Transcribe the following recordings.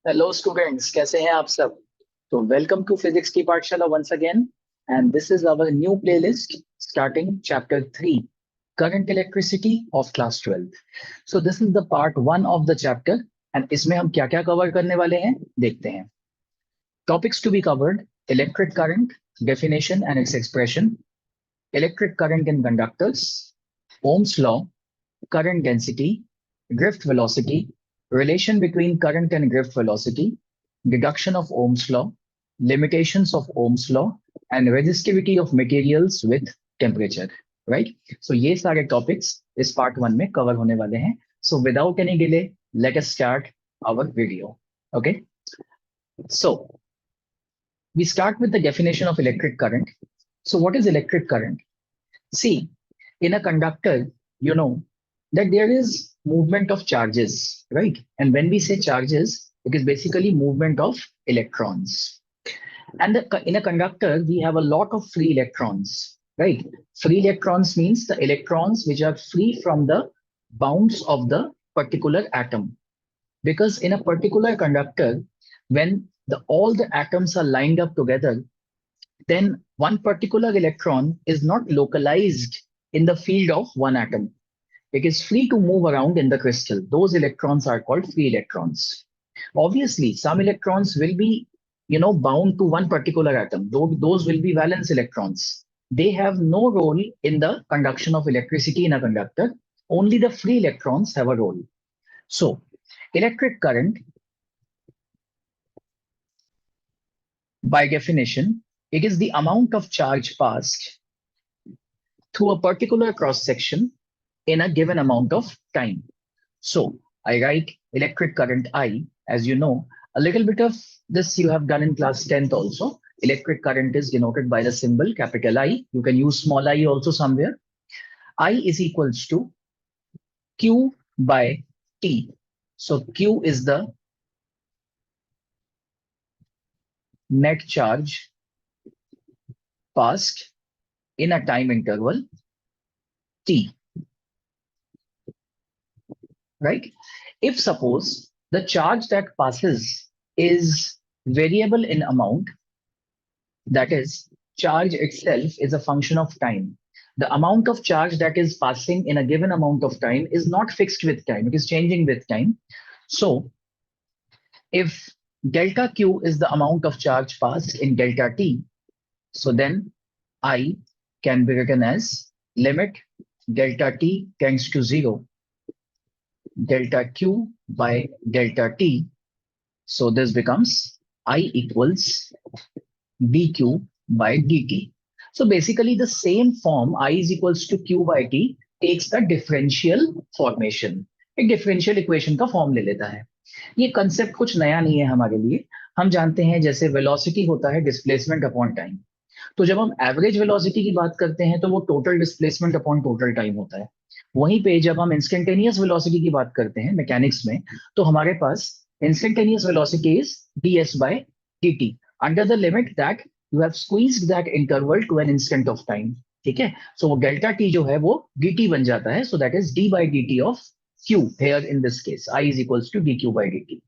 Hello students, कैसे हैं आप सब। तो वेलकम टू फिजिक्स की Pathshala once again, and this is our new playlist starting chapter 3 current electricity of class 12th। So this is the part 1 of the chapter, and इसमें हम क्या क्या कवर करने वाले हैं देखते हैं। Topics to be covered: electric current, definition and its expression, electric current in conductors, Ohm's law, current density, drift velocity, relation between current and drift velocity, deduction of Ohm's law, limitations of Ohm's law, and resistivity of materials with temperature. Right? So ये सारे topics इस part 1 में cover होने वाले हैं. So without any delay, let us start our video. Okay? So we start with the definition of electric current. So what is electric current? See, in a conductor, you know that there is movement of charges, right? And when we say charges, it is basically movement of electrons. And in a conductor, we have a lot of free electrons, right? Free electrons means the electrons which are free from the bounds of the particular atom. Because in a particular conductor, when all the atoms are lined up together, then one particular electron is not localized in the field of one atom. It is free to move around in the crystal. Those electrons are called free electrons. Obviously, some electrons will be, bound to one particular atom. Those will be valence electrons. They have no role in the conduction of electricity in a conductor. Only the free electrons have a role. So, electric current, by definition, it is the amount of charge passed through a particular cross section in a given amount of time. So I write electric current I, as you know, a little bit of this you have done in class 10th also. Electric current is denoted by the symbol capital I. You can use small I also somewhere. I is equals to Q by T. So Q is the net charge passed in a time interval T, right? If suppose the charge that passes is variable in amount, that is, charge itself is a function of time. The amount of charge that is passing in a given amount of time is not fixed with time, it is changing with time. So, if delta Q is the amount of charge passed in delta T, so then I can be written as limit delta T tends to 0, delta Q by delta T. So this becomes I equals dq by dt. So basically the same form I is equals to q by t takes the differential formation. एक differential equation का form ले लेता है. ये concept कुछ नया नहीं है हमारे लिए. हम जानते हैं जैसे वेलोसिटी होता है डिस्प्लेसमेंट अपॉन टाइम. तो जब हम एवरेज वेलोसिटी की बात करते हैं तो वो total displacement upon total time होता है. वहीं पे जब हम इंस्टेंटेनियस वेलोसिटी की बात करते हैं मैकेनिक्स में, तो हमारे पास instantaneous velocity is ds by dt under the limit that you have squeezed that interval to an instant of time. ठीक है. सो वो डेल्टा टी जो है वो dt बन जाता है. सो that is d by dt of q here in this case. I is equals to dq by dt.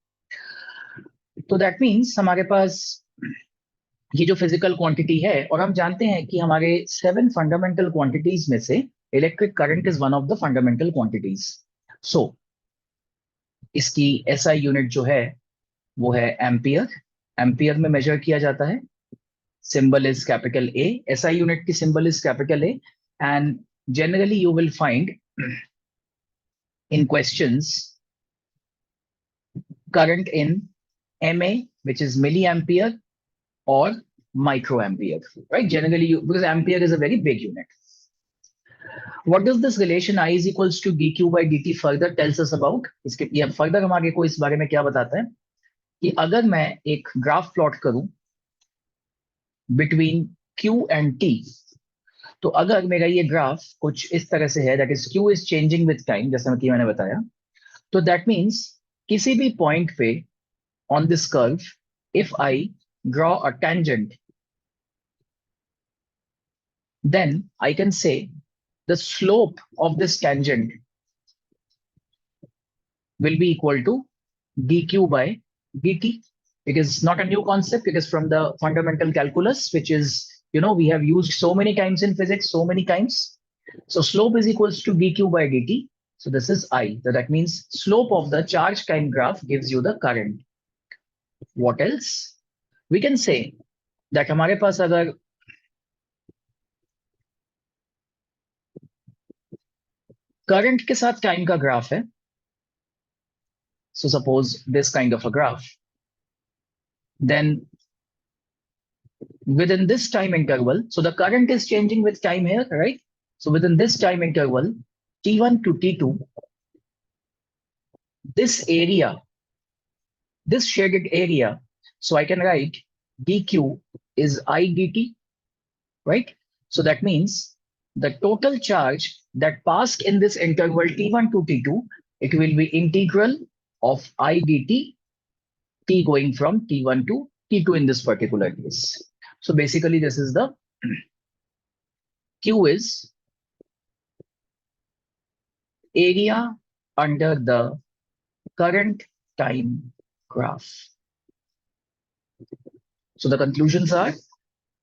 तो दैट मीन्स हमारे पास ये जो फिजिकल क्वांटिटी है, और हम जानते हैं कि हमारे 7 फंडामेंटल क्वांटिटीज में से electric current is one of the fundamental quantities. So इसकी एसआई यूनिट जो है वो है एम्पियर. एम्पियर में मेजर किया जाता है. symbol is capital A. SI unit की symbol is capital A. And generally you will find in questions current in MA, which is milliampere or microampere, right? Generally, because ampere is a very big unit. What does this relation I is equals to dq by dt further tells us about? इसके ये further हमारे को इस बारे में क्या बताता है कि अगर मैं एक ग्राफ प्लॉट करूं बिटवीन Q एंड T, तो अगर मेरा ये ग्राफ कुछ इस तरह से है, that is Q is changing with time, जैसा कि मैंने बताया, तो दैट मीन्स किसी भी पॉइंट पे on this curve if I draw a tangent, then I can say the slope of this tangent will be equal to dq by dt. It is not a new concept. It is from the fundamental calculus, which is, we have used so many times in physics, so many times. So slope is equals to dq by dt. So this is I. So that means slope of the charge time graph gives you the current. What else? We can say that हमारे पास अगर current के साथ time का graph है, so suppose this kind of a graph, then within this time interval, so the current is changing with time here, right? So within this time interval, T1 to T2, this area, this shaded area, so I can write dq is I dt, right? So that means the total charge that passed in this interval T1 to T2, it will be integral of I dt, t going from T1 to T2 in this particular case. So basically this is the Q is area under the current time graph. So the conclusions are,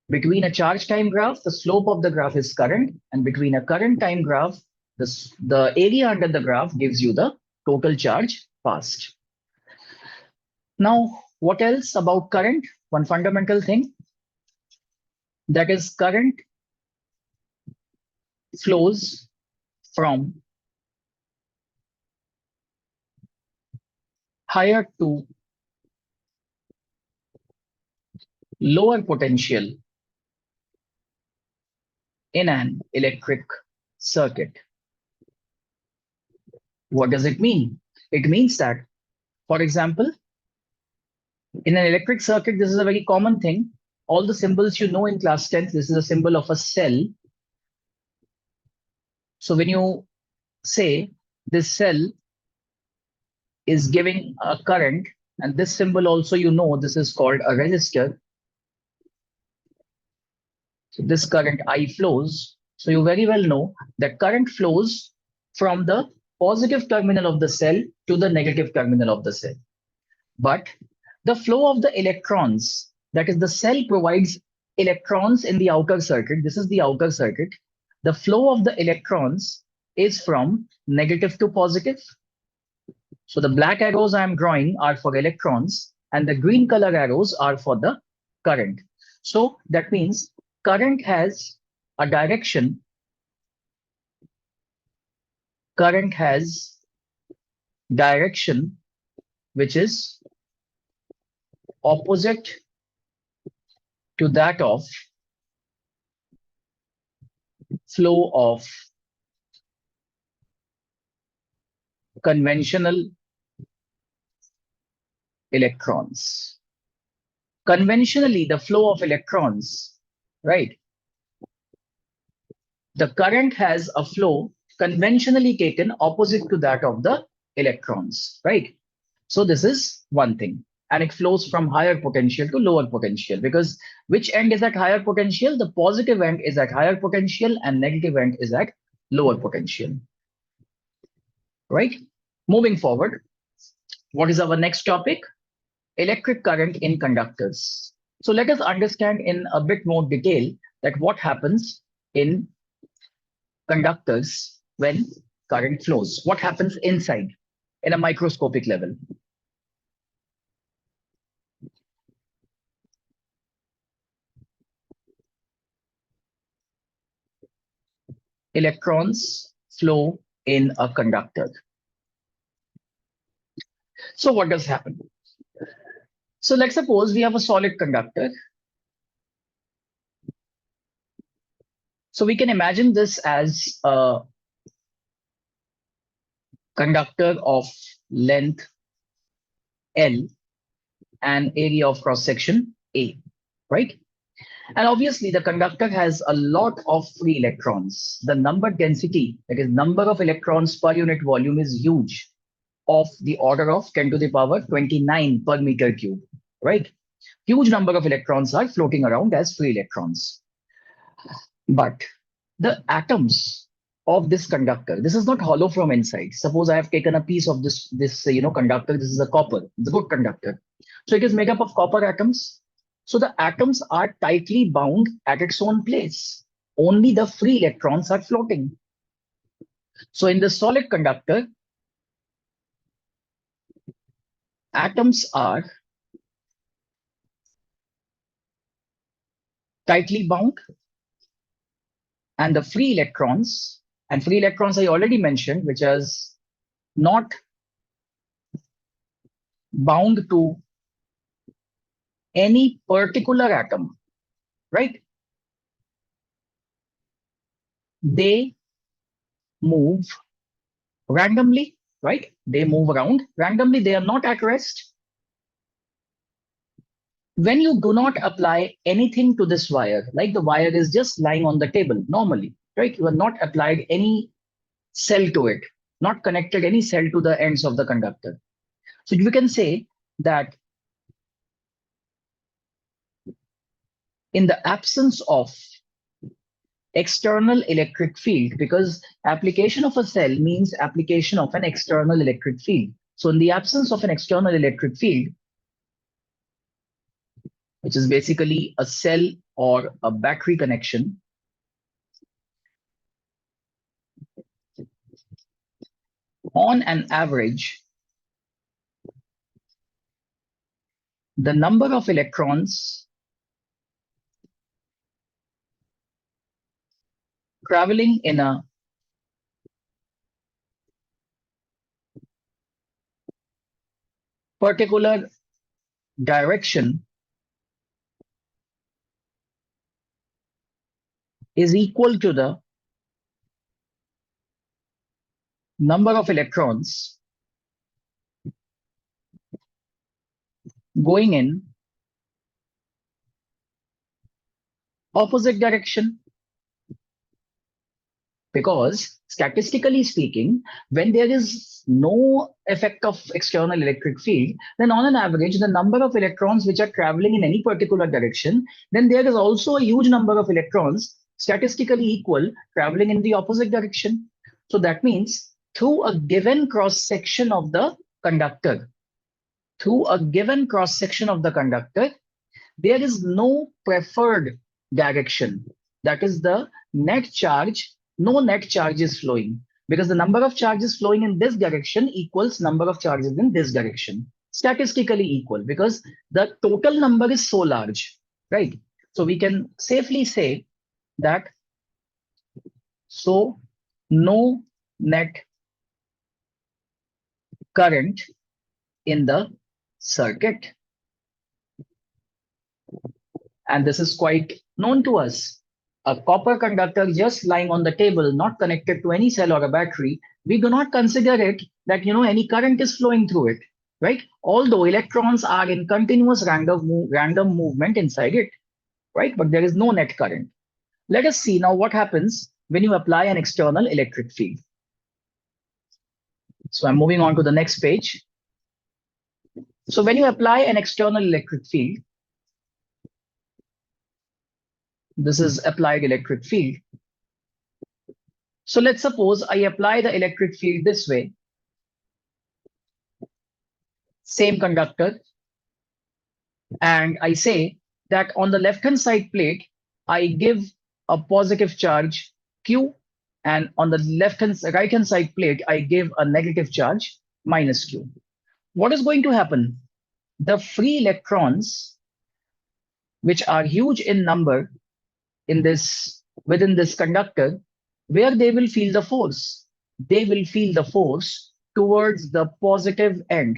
between a charge time graph, the slope of the graph is current, and between a current time graph, the area under the graph gives you the total charge passed. Now, what else about current? One fundamental thing, that is current flows from higher to lower potential in an electric circuit. What does it mean? It means that, for example, in an electric circuit, this is a very common thing. All the symbols you know in class 10th, this is a symbol of a cell. So when you say this cell is giving a current, and this symbol also, this is called a resistor. So this current I flows. So you very well know that current flows from the positive terminal of the cell to the negative terminal of the cell. But the flow of the electrons, that is the cell provides electrons in the outer circuit. This is the outer circuit. The flow of the electrons is from negative to positive. So the black arrows I am drawing are for electrons, and the green color arrows are for the current. So that means current has a direction. Current has direction which is opposite to that of flow of conventional electrons. Conventionally, the flow of electrons, right? The current has a flow conventionally taken opposite to that of the electrons, right? So this is one thing. And it flows from higher potential to lower potential, because which end is at higher potential? The positive end is at higher potential and negative end is at lower potential, right? Moving forward, what is our next topic? Electric current in conductors. So let us understand in a bit more detail that what happens in conductors when current flows. What happens inside in a microscopic level? Electrons flow in a conductor. So what does happen? So let's suppose we have a solid conductor. So we can imagine this as a conductor of length L and area of cross section A, right? And obviously the conductor has a lot of free electrons. The number density, that is number of electrons per unit volume, is huge, of the order of 10 to the power 29 per meter cube, right? Huge number of electrons are floating around as free electrons. But the atoms of this conductor, this is not hollow from inside. Suppose I have taken a piece of this conductor. This is a copper. It's a good conductor. So it is made up of copper atoms. So the atoms are tightly bound at its own place. Only the free electrons are floating. So in the solid conductor, atoms are tightly bound, and the free electrons, and free electrons I already mentioned, which is not bound to any particular atom, right? They move randomly, right? They move around randomly. They are not at rest. When you do not apply anything to this wire, like the wire is just lying on the table normally, right? You have not applied any cell to it, not connected any cell to the ends of the conductor. So you can say that in the absence of external electric field, because application of a cell means application of an external electric field. So in the absence of an external electric field, which is basically a cell or a battery connection, on an average, the number of electrons traveling in a particular direction is equal to the number of electrons going in opposite direction. Because statistically speaking, when there is no effect of external electric field, then on an average, the number of electrons which are traveling in any particular direction, then there is also a huge number of electrons statistically equal traveling in the opposite direction. So that means through a given cross section of the conductor, there is no preferred direction. That is the net charge. No net charge is flowing because the number of charges flowing in this direction equals number of charges in this direction. Statistically equal because the total number is so large, right? So we can safely say that so no net current in the circuit. And this is quite known to us. A copper conductor just lying on the table, not connected to any cell or a battery, we do not consider it that any current is flowing through it, right? Although electrons are in continuous random movement inside it, right? But there is no net current. Let us see now what happens when you apply an external electric field. So I'm moving on to the next page. So when you apply an external electric field, this is applied electric field. So let's suppose I apply the electric field this way. Same conductor. And I say that on the left-hand side plate, I give a positive charge Q. And on the right-hand side plate, I give a negative charge minus Q. What is going to happen? The free electrons, which are huge in number within this conductor, where they will feel the force? They will feel the force towards the positive end.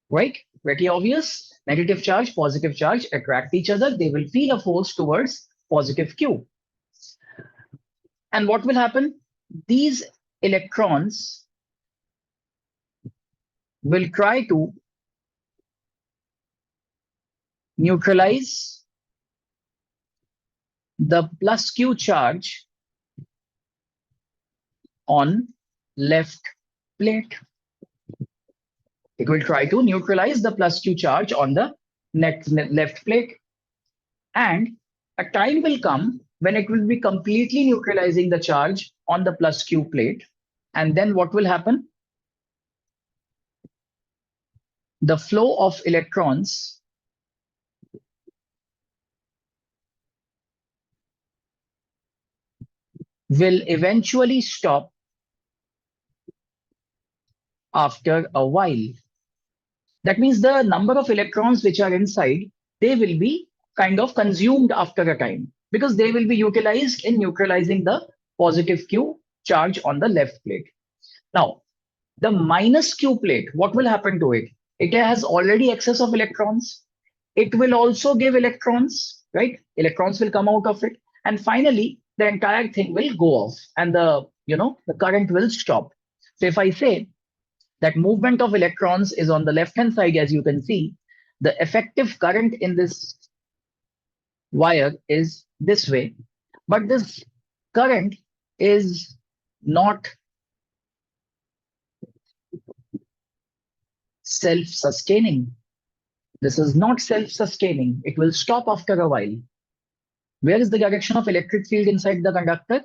Right? Pretty obvious. Negative charge, positive charge attract each other. They will feel a force towards positive Q. And what will happen? These electrons will try to neutralize the plus Q charge on left plate. It will try to neutralize the plus Q charge on the left plate. And a time will come when it will be completely neutralizing the charge on the plus Q plate. And then what will happen? the flow of electrons will eventually stop after a while. That means the number of electrons which are inside, they will be kind of consumed after a time because they will be utilized in neutralizing the positive Q charge on the left plate. Now, the minus Q plate, what will happen to it? It has already excess of electrons. It will also give electrons, right? Electrons will come out of it. And finally, the entire thing will go off and the current will stop. So if I say that movement of electrons is on the left-hand side, as you can see, the effective current in this wire is this way. But this current is not self-sustaining. This is not self-sustaining. It will stop after a while. Where is the direction of electric field inside the conductor?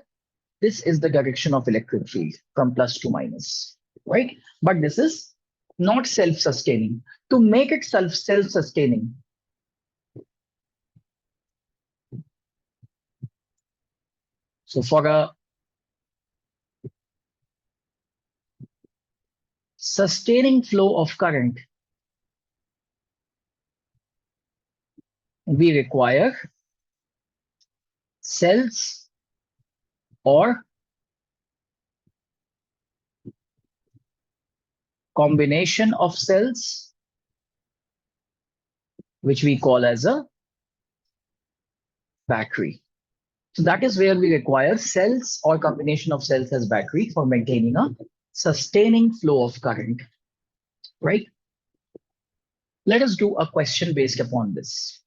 This is the direction of electric field from plus to minus, right? But this is not self-sustaining. To make it self-sustaining, so for a sustaining flow of current, we require cells or combination of cells, which we call as a battery. So that is where we require cells or combination of cells as battery for maintaining a sustaining flow of current, right? Let us do a question based upon this.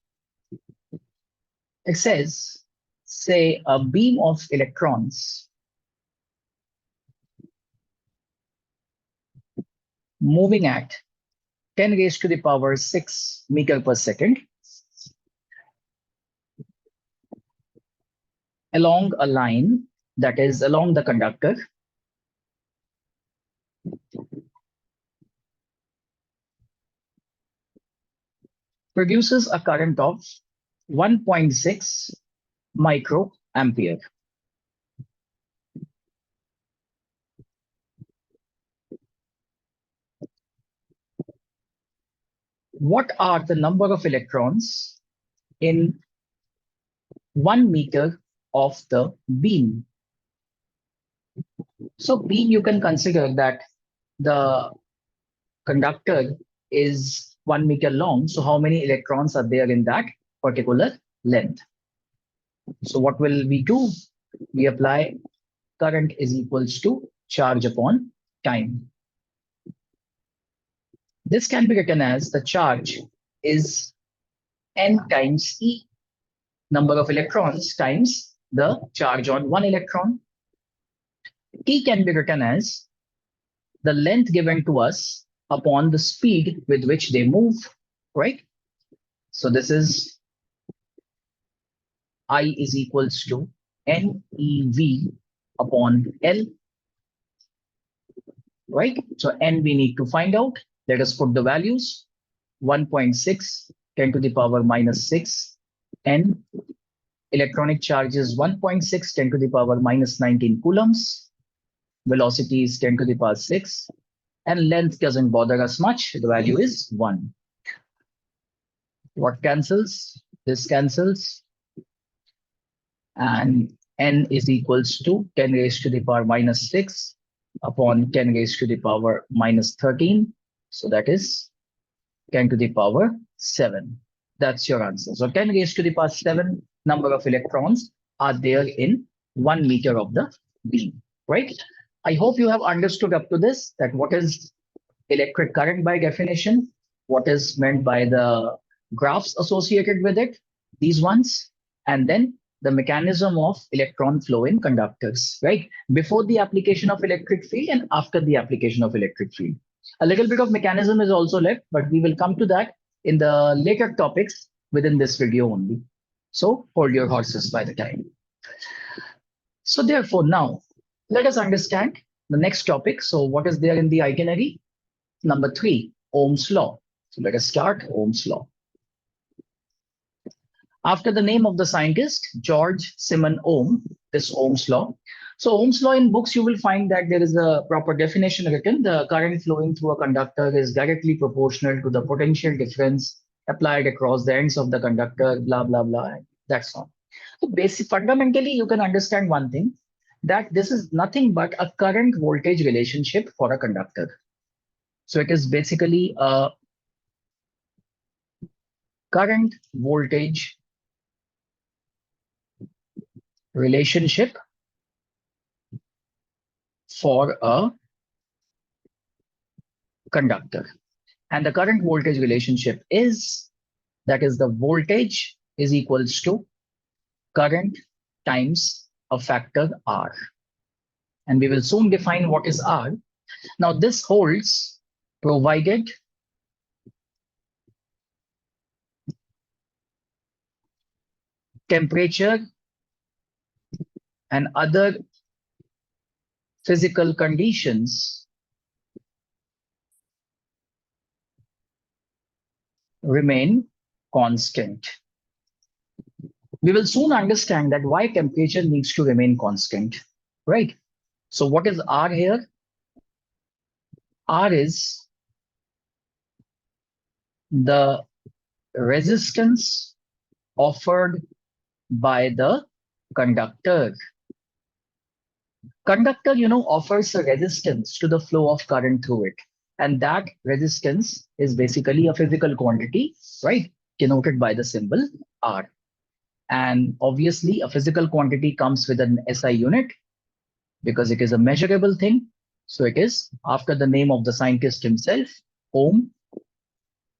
It says, say a beam of electrons moving at 10 raised to the power 6 meter per second along a line that is along the conductor produces a current of 1.6 microampere. What are the number of electrons in 1 meter of the beam? So beam, you can consider that the conductor is 1 meter long. So how many electrons are there in that particular length? So what will we do? We apply current is equals to charge upon time. This can be written as the charge is n times E, number of electrons times the charge on one electron. T can be written as the length given to us upon the speed with which they move, right? So this is I is equals to NEV upon L, right? So N we need to find out. Let us put the values. 1.6, 10 to the power minus 6, N. Electronic charge is 1.6, 10 to the power minus 19 coulombs. Velocity is 10 to the power 6. And length doesn't bother us much. The value is 1. What cancels? This cancels. And N is equals to 10 raised to the power minus 6 upon 10 raised to the power minus 13. So that is 10 to the power 7. That's your answer. So 10 raised to the power 7 number of electrons are there in 1 meter of the beam, right? I hope you have understood up to this that what is electric current by definition, what is meant by the graphs associated with it, these ones, and then the mechanism of electron flow in conductors, right? Before the application of electric field and after the application of electric field. A little bit of mechanism is also left, but we will come to that in the later topics within this video only. So hold your horses by the time. So therefore now, let us understand the next topic. So what is there in the itinerary? Number 3, Ohm's law. So let us start Ohm's law. After the name of the scientist, George Simon Ohm, this Ohm's law. So Ohm's law in books, you will find that there is a proper definition written. The current flowing through a conductor is directly proportional to the potential difference applied across the ends of the conductor, blah, blah, blah. That's all. So fundamentally, you can understand one thing, that this is nothing but a current voltage relationship for a conductor. So it is basically a current voltage relationship for a conductor. And the current voltage relationship is, that is the voltage is equals to current times a factor R. And we will soon define what is R. Now this holds provided temperature and other physical conditions remain constant. We will soon understand that why temperature needs to remain constant, right? So what is R here? R is the resistance offered by the conductor. Conductor, offers a resistance to the flow of current through it. And that resistance is basically a physical quantity, right? Denoted by the symbol R. And obviously, a physical quantity comes with an SI unit because it is a measurable thing. So it is after the name of the scientist himself, Ohm.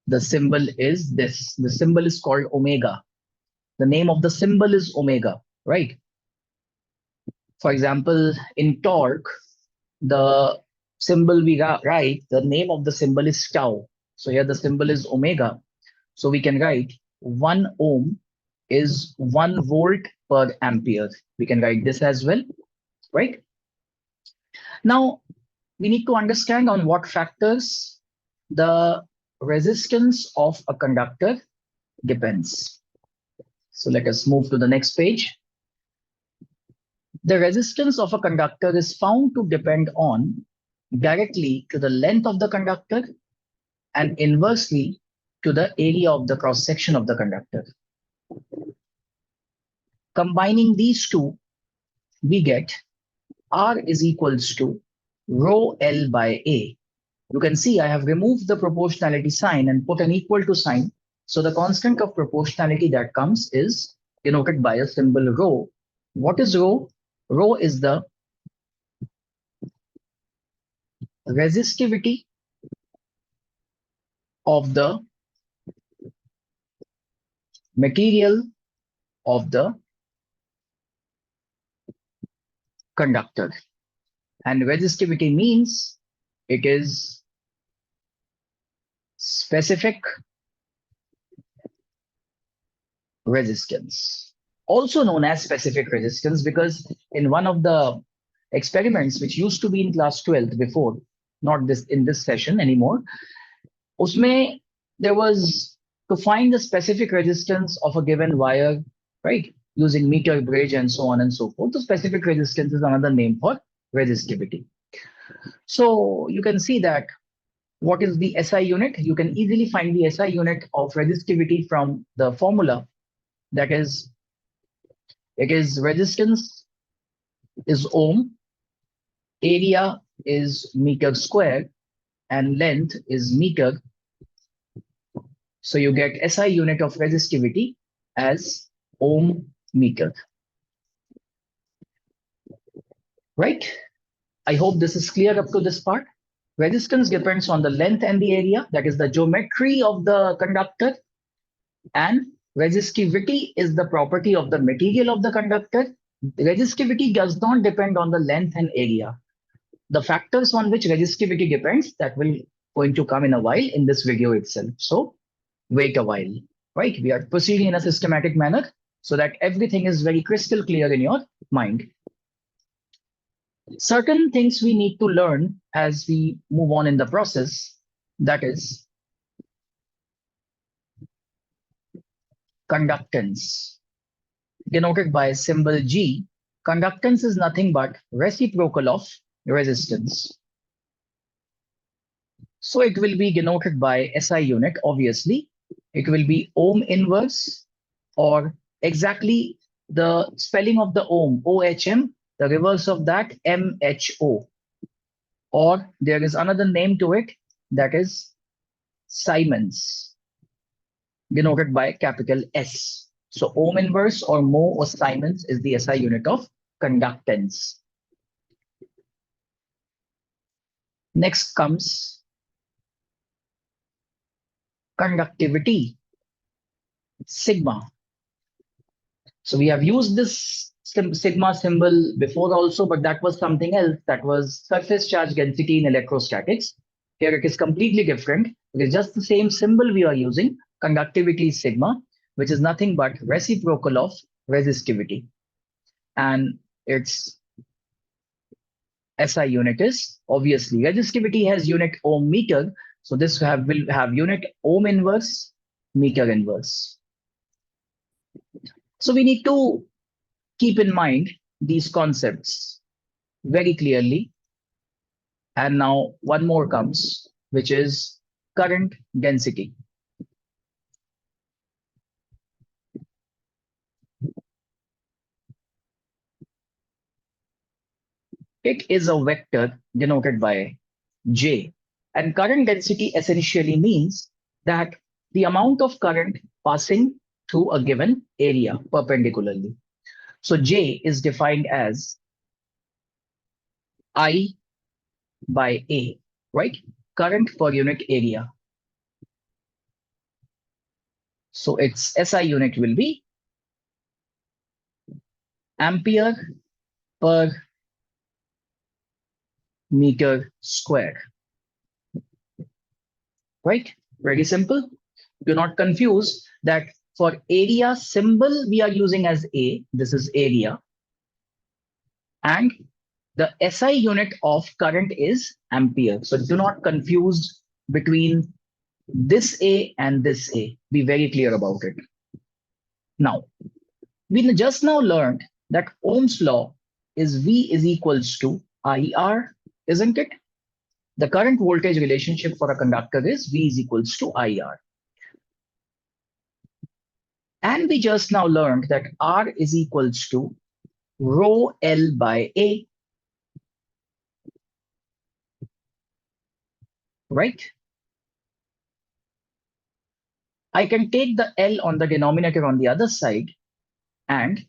The symbol is this. The symbol is called omega. The name of the symbol is omega, right? For example, in torque, the symbol we write, the name of the symbol is tau. So here the symbol is omega. So we can write 1 ohm is 1 volt per ampere. We can write this as well, right? Now, we need to understand on what factors the resistance of a conductor depends. So let us move to the next page. The resistance of a conductor is found to depend on directly to the length of the conductor and inversely to the area of the cross section of the conductor. Combining these two, we get R is equals to rho L by A. You can see I have removed the proportionality sign and put an equal to sign. So the constant of proportionality that comes is denoted by a symbol rho. What is rho? Rho is the resistivity of the material of the conductor. And resistivity means it is specific resistance, also known as specific resistance, because in one of the experiments which used to be in class 12th before, not this in this session anymore, usme there was to find the specific resistance of a given wire, right? Using meter bridge and so on and so forth. The specific resistance is another name for resistivity. So you can see that what is the SI unit? You can easily find the SI unit of resistivity from the formula. That is, it is resistance is ohm, area is meter square, and length is meter. So you get SI unit of resistivity as ohm meter. Right? I hope this is clear up to this part. Resistance depends on the length and the area, that is the geometry of the conductor. And resistivity is the property of the material of the conductor. Resistivity does not depend on the length and area. The factors on which resistivity depends, that will going to come in a while in this video itself. So wait a while, right? We are proceeding in a systematic manner so that everything is very crystal clear in your mind. Certain things we need to learn as we move on in the process, that is, conductance, denoted by symbol G. Conductance is nothing but reciprocal of resistance. So it will be denoted by SI unit, obviously. It will be ohm inverse, or exactly the spelling of the ohm, OHM, the reverse of that, MHO. Or there is another name to it, that is Siemens, denoted by capital S. So ohm inverse or mho or Siemens is the SI unit of conductance. Next comes conductivity, sigma. So we have used this sigma symbol before also, but that was something else. That was surface charge density in electrostatics. Here it is completely different. It is just the same symbol we are using, conductivity sigma, which is nothing but reciprocal of resistivity. And its SI unit is obviously resistivity has unit ohm meter. So this will have unit ohm inverse, meter inverse. So we need to keep in mind these concepts very clearly. And now one more comes, which is current density. It is a vector denoted by J. And current density essentially means that the amount of current passing through a given area perpendicularly. So J is defined as I by A, right? Current per unit area. So its SI unit will be ampere per meter square, right? Very simple. Do not confuse that for area symbol we are using as A, this is area, and the SI unit of current is ampere. So do not confuse between this A and this A. Be very clear about it. Now, we just now learned that Ohm's law is V is equals to IR, isn't it? The current voltage relationship for a conductor is V is equals to IR. And we just now learned that R is equals to rho L by A, right? I can take the L on the denominator on the other side, and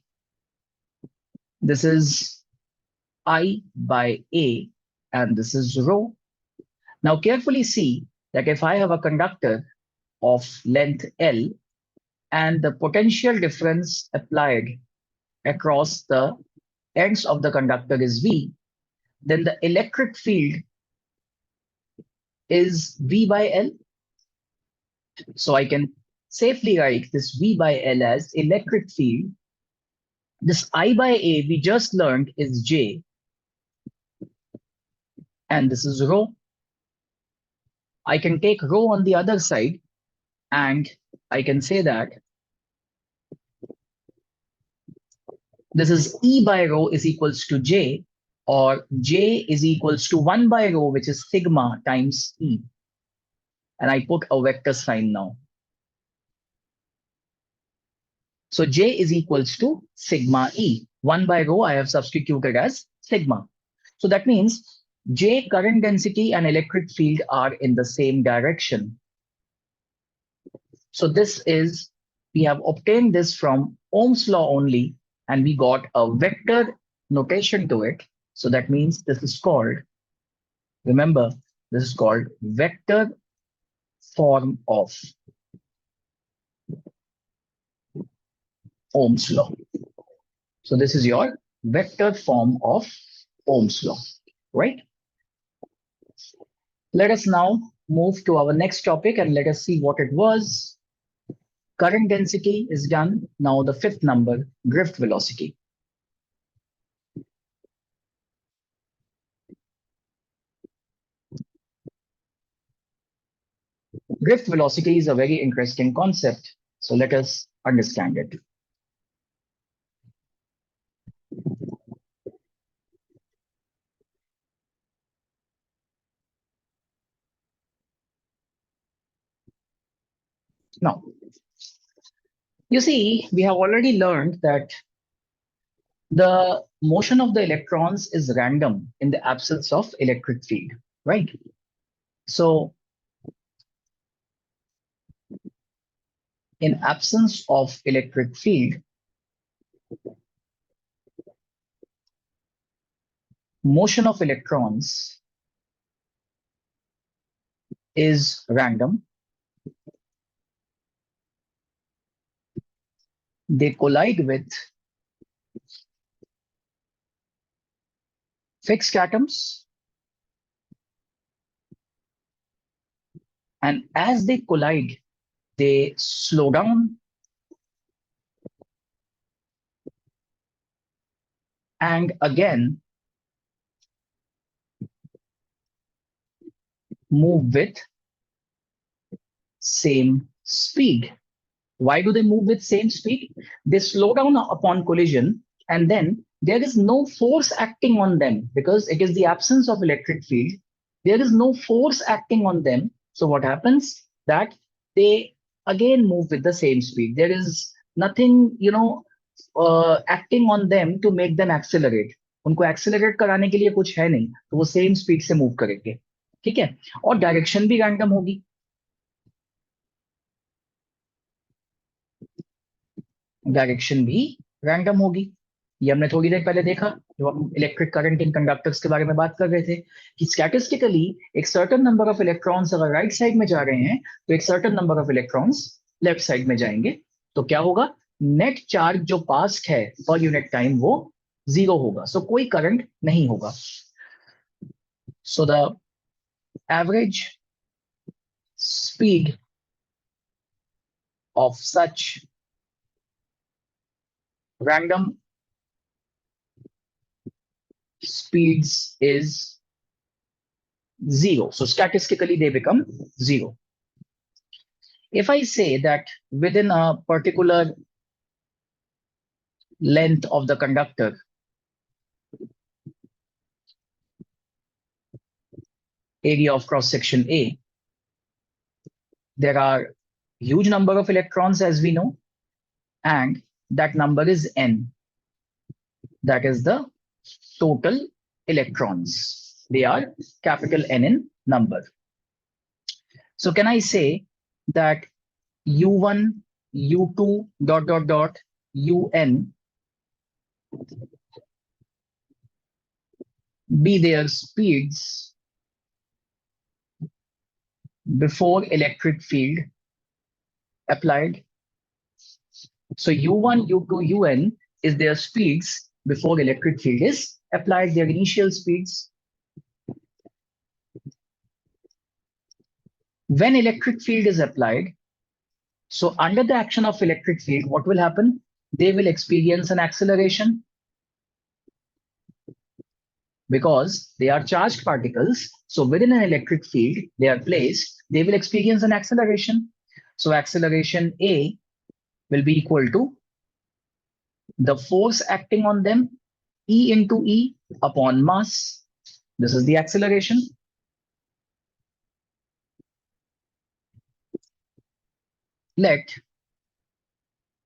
this is I by A, and this is rho. Now carefully see that if I have a conductor of length L and the potential difference applied across the ends of the conductor is V, then the electric field is V by L. So I can safely write this V by L as electric field. This I by A we just learned is J, and this is rho. I can take rho on the other side, and I can say that this is E by rho is equals to J, or J is equals to 1 by rho, which is sigma times E. And I put a vector sign now. So J is equals to sigma E. 1 by rho I have substituted as sigma. So that means J, current density, and electric field are in the same direction. So this is, we have obtained this from Ohm's law only, and we got a vector notation to it. So that means this is called, remember, this is called vector form of Ohm's law. So this is your vector form of Ohm's law, right? Let us now move to our next topic and let us see what it was. Current density is done. Now the fifth number, drift velocity. Drift velocity is a very interesting concept. So let us understand it. Now, you see, we have already learned that the motion of the electrons is random in the absence of electric field, right? So in absence of electric field, motion of electrons is random. They collide with fixed atoms, and as they collide, they slow down and again move with same speed. Why do they move with same speed? They slow down upon collision, and then there is no force acting on them because it is the absence of electric field. There is no force acting on them. So what happens? That they again move with the same speed. There is nothing, acting on them to make them accelerate. उनको accelerate कराने के लिए कुछ है नहीं, तो वो same speed से मूव करेंगे. ठीक है. और डायरेक्शन भी रैंडम होगी. डायरेक्शन भी रैंडम होगी. ये हमने थोड़ी देर पहले देखा जो हम इलेक्ट्रिक करंट इन कंडक्टर्स के बारे में बात कर रहे थे कि स्टैटिस्टिकली एक सर्टेन नंबर ऑफ इलेक्ट्रॉन्स अगर राइट साइड में जा रहे हैं तो एक certain number of electrons left side में जाएंगे. तो क्या होगा? नेट चार्ज जो पास्ट है पर यूनिट टाइम वो 0 होगा. सो कोई करंट नहीं होगा. So the average speed of such random speeds is 0. So statistically they become 0. If I say that within a particular length of the conductor, area of cross section A, there are huge number of electrons as we know, and that number is n. That is the total electrons. They are capital N in number. So can I say that U1, U2, dot, dot, dot, UN be their speeds before electric field applied? So U1, U2, UN is their speeds before electric field is applied, their initial speeds. When electric field is applied, so under the action of electric field, what will happen? They will experience an acceleration because they are charged particles. So within an electric field they are placed, they will experience an acceleration. So acceleration A will be equal to the force acting on them, E into E upon mass. This is the acceleration. Let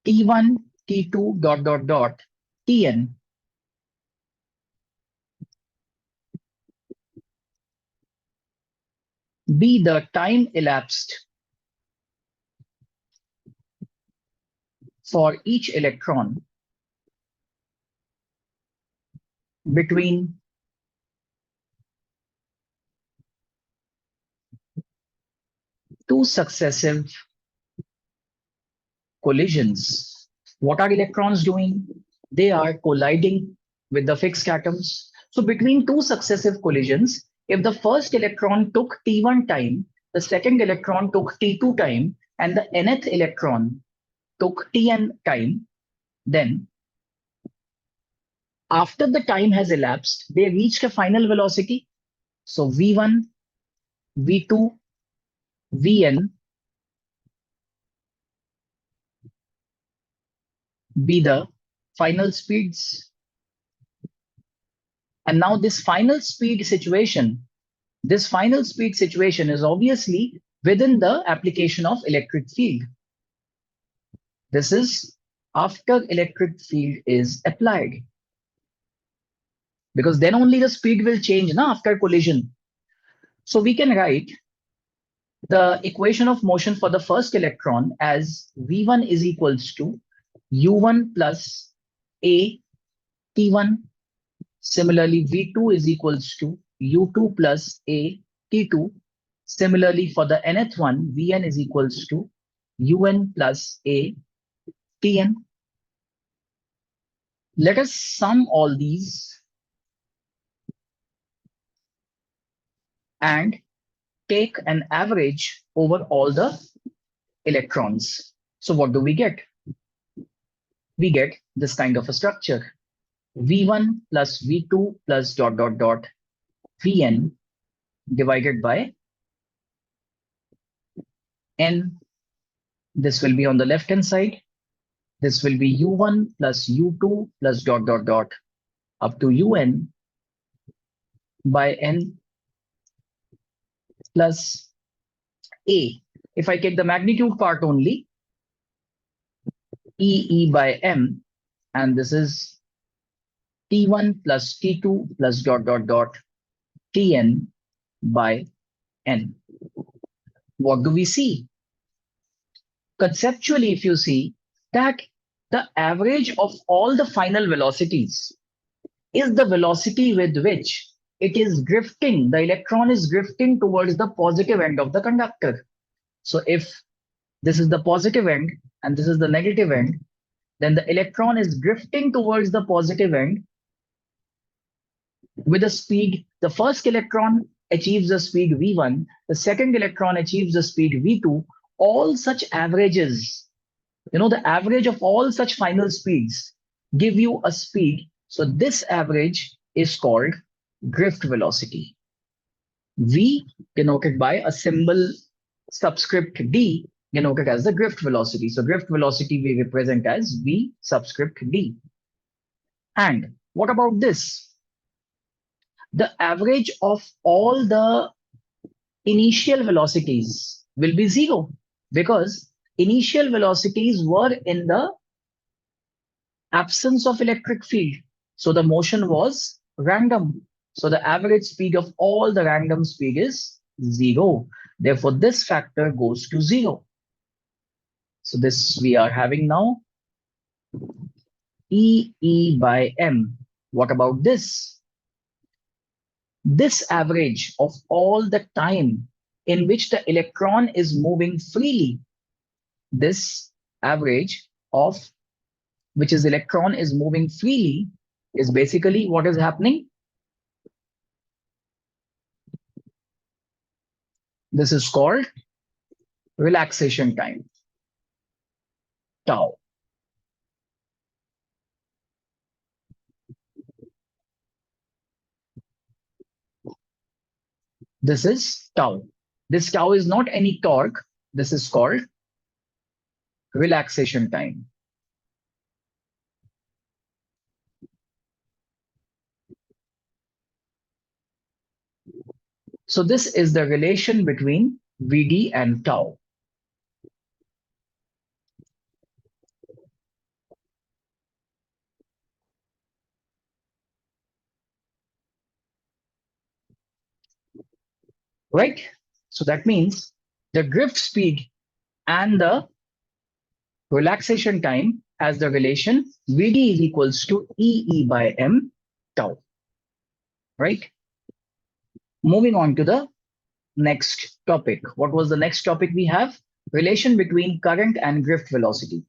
T1, T2, dot, dot, dot, Tn be the time elapsed for each electron between two successive collisions. What are electrons doing? They are colliding with the fixed atoms. So between two successive collisions, if the first electron took T1 time, the second electron took T2 time, and the nth electron took Tn time, then after the time has elapsed, they reached a final velocity. So V1, V2, Vn be the final speeds. And now this final speed situation is obviously within the application of electric field. This is after electric field is applied. Because then only the speed will change after collision. So we can write the equation of motion for the first electron as V1 is equals to U1 plus A T1. Similarly, V2 is equals to U2 plus A T2. Similarly, for the nth one, Vn is equals to Un plus A Tn. Let us sum all these and take an average over all the electrons. So what do we get? We get this kind of a structure. V1 plus V2 plus dot dot dot Vn divided by n. This will be on the left hand side. This will be U1 plus U2 plus dot dot dot up to Un by n plus A. If I take the magnitude part only, E by m, and this is T1 plus T2 plus dot dot dot Tn by n. What do we see? Conceptually, if you see that the average of all the final velocities is the velocity with which it is drifting, the electron is drifting towards the positive end of the conductor. So if this is the positive end and this is the negative end, then the electron is drifting towards the positive end with a speed. The first electron achieves the speed V1, the second electron achieves the speed V2. All such averages, the average of all such final speeds give you a speed. So this average is called drift velocity. V denoted by a symbol subscript D denoted as the drift velocity. So drift velocity we represent as V subscript D. And what about this? The average of all the initial velocities will be zero because initial velocities were in the absence of electric field. So the motion was random. So the average speed of all the random speed is zero. Therefore, this factor goes to zero. So this we are having now E by m. What about this? This average of all the time in which the electron is moving freely, this average of which is electron is moving freely is basically what is happening. This is called relaxation time, tau. This is tau. This tau is not any torque. This is called relaxation time. So this is the relation between Vd and tau. Right? So that means the drift speed and the relaxation time has the relation Vd is equals to E by m tau. Right? Moving on to the next topic. What was the next topic we have? Relation between current and drift velocity.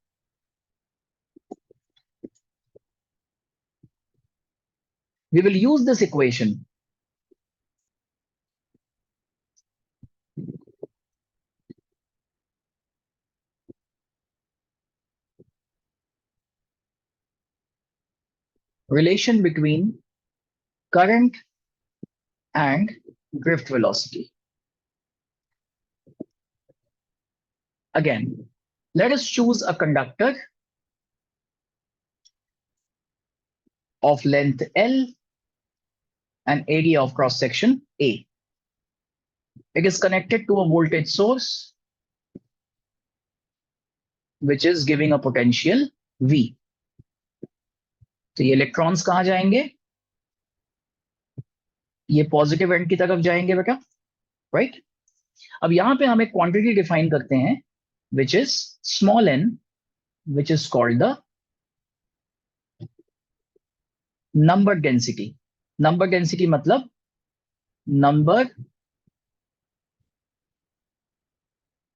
We will use this equation. Relation between current and drift velocity. Again, let us choose a conductor of length L and area of cross section A. It is connected to a voltage source which is giving a potential V. तो ये electrons कहां जाएंगे? ये positive and की तरफ जाएंगे बेटा, right? अब यहां पे हम एक क्वांटिटी डिफाइन करते हैं which is small n, which is called the number density. Number density मतलब नंबर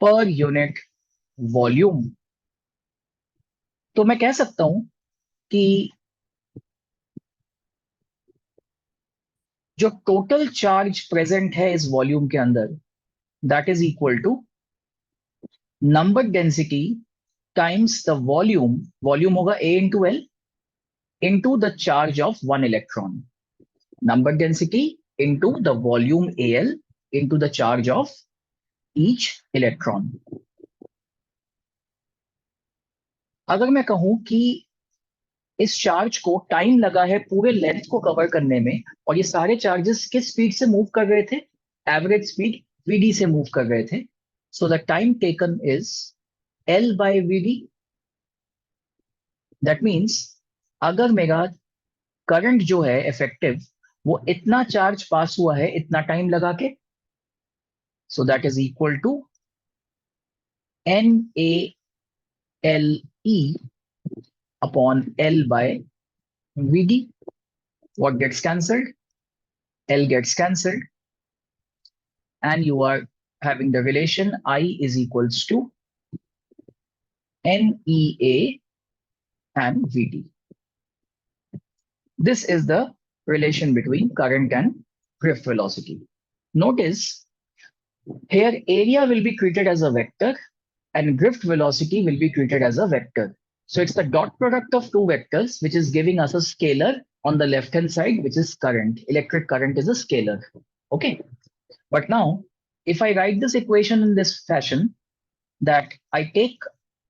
पर यूनिट वॉल्यूम. तो मैं कह सकता हूं कि जो टोटल चार्ज प्रेजेंट है इस वॉल्यूम के अंदर, that is equal to number density times the volume. Volume होगा A into L into the charge of one electron. Number density into the volume AL into the charge of each electron. अगर मैं कहूं कि इस charge को time लगा है पूरे लेंथ को कवर करने में, और ये सारे चार्जेस किस स्पीड से मूव कर रहे थे? एवरेज स्पीड VD से मूव कर रहे थे. So the time taken is L by VD. That means अगर मेरा करंट जो है इफेक्टिव वो इतना चार्ज पास हुआ है इतना टाइम लगा के, so that is equal to NaLe upon L by VD. What gets cancelled? L gets cancelled, and you are having the relation I is equals to NEA and VD. This is the relation between current and drift velocity. Notice here area will be treated as a vector and drift velocity will be treated as a vector. So it's the dot product of two vectors which is giving us a scalar on the left hand side, which is current. Electric current is a scalar. Okay. But now if I write this equation in this fashion, that I take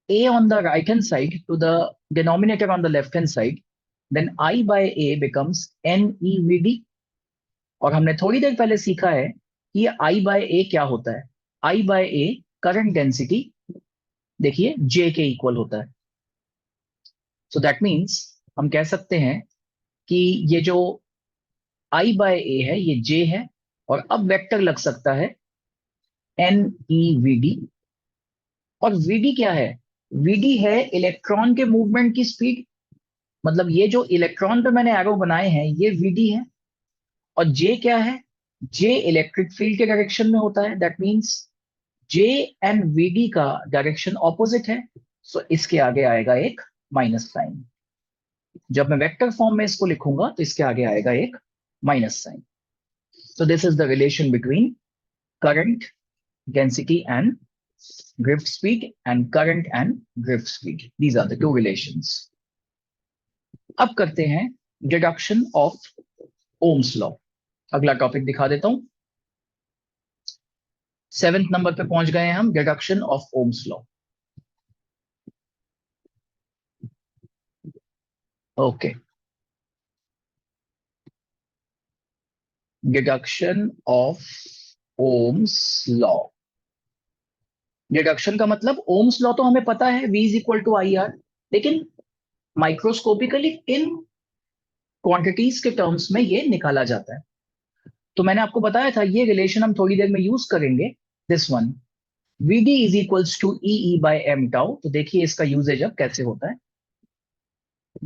A on the right hand side to the denominator on the left hand side, then I by A becomes NEVD. और हमने थोड़ी देर पहले सीखा है कि I by A क्या होता है. I by A current density देखिए J के इक्वल होता है. सो दैट मीन्स हम कह सकते हैं कि ये जो I by A है ये J है, और अब वेक्टर लग सकता है NEVD. और VD क्या है? VD है इलेक्ट्रॉन के मूवमेंट की स्पीड. मतलब ये जो इलेक्ट्रॉन पे मैंने एरो बनाए हैं ये VD है. और J क्या है? J इलेक्ट्रिक फील्ड के डायरेक्शन में होता है. That means J and VD का डायरेक्शन ऑपोजिट है. सो इसके आगे आएगा एक माइनस साइन. जब मैं वेक्टर फॉर्म में इसको लिखूंगा तो इसके आगे आएगा एक minus sign. So this is the relation between current density and drift speed and current and drift speed. These are the two relations. अब करते हैं डिडक्शन ऑफ ओम्स लॉ. अगला टॉपिक दिखा देता हूं. 7th नंबर पे पहुंच गए हैं हम, deduction of Ohm's law. Okay. Deduction of Ohm's law. Deduction का मतलब ओम्स लॉ तो हमें पता है V is equal to IR, लेकिन माइक्रोस्कोपिकली इन क्वांटिटीज के टर्म्स में ये निकाला जाता है. तो मैंने आपको बताया था ये रिलेशन हम थोड़ी देर में यूज करेंगे. This one VD is equals to EE by M tau. तो देखिए इसका यूजेज अब कैसे होता है.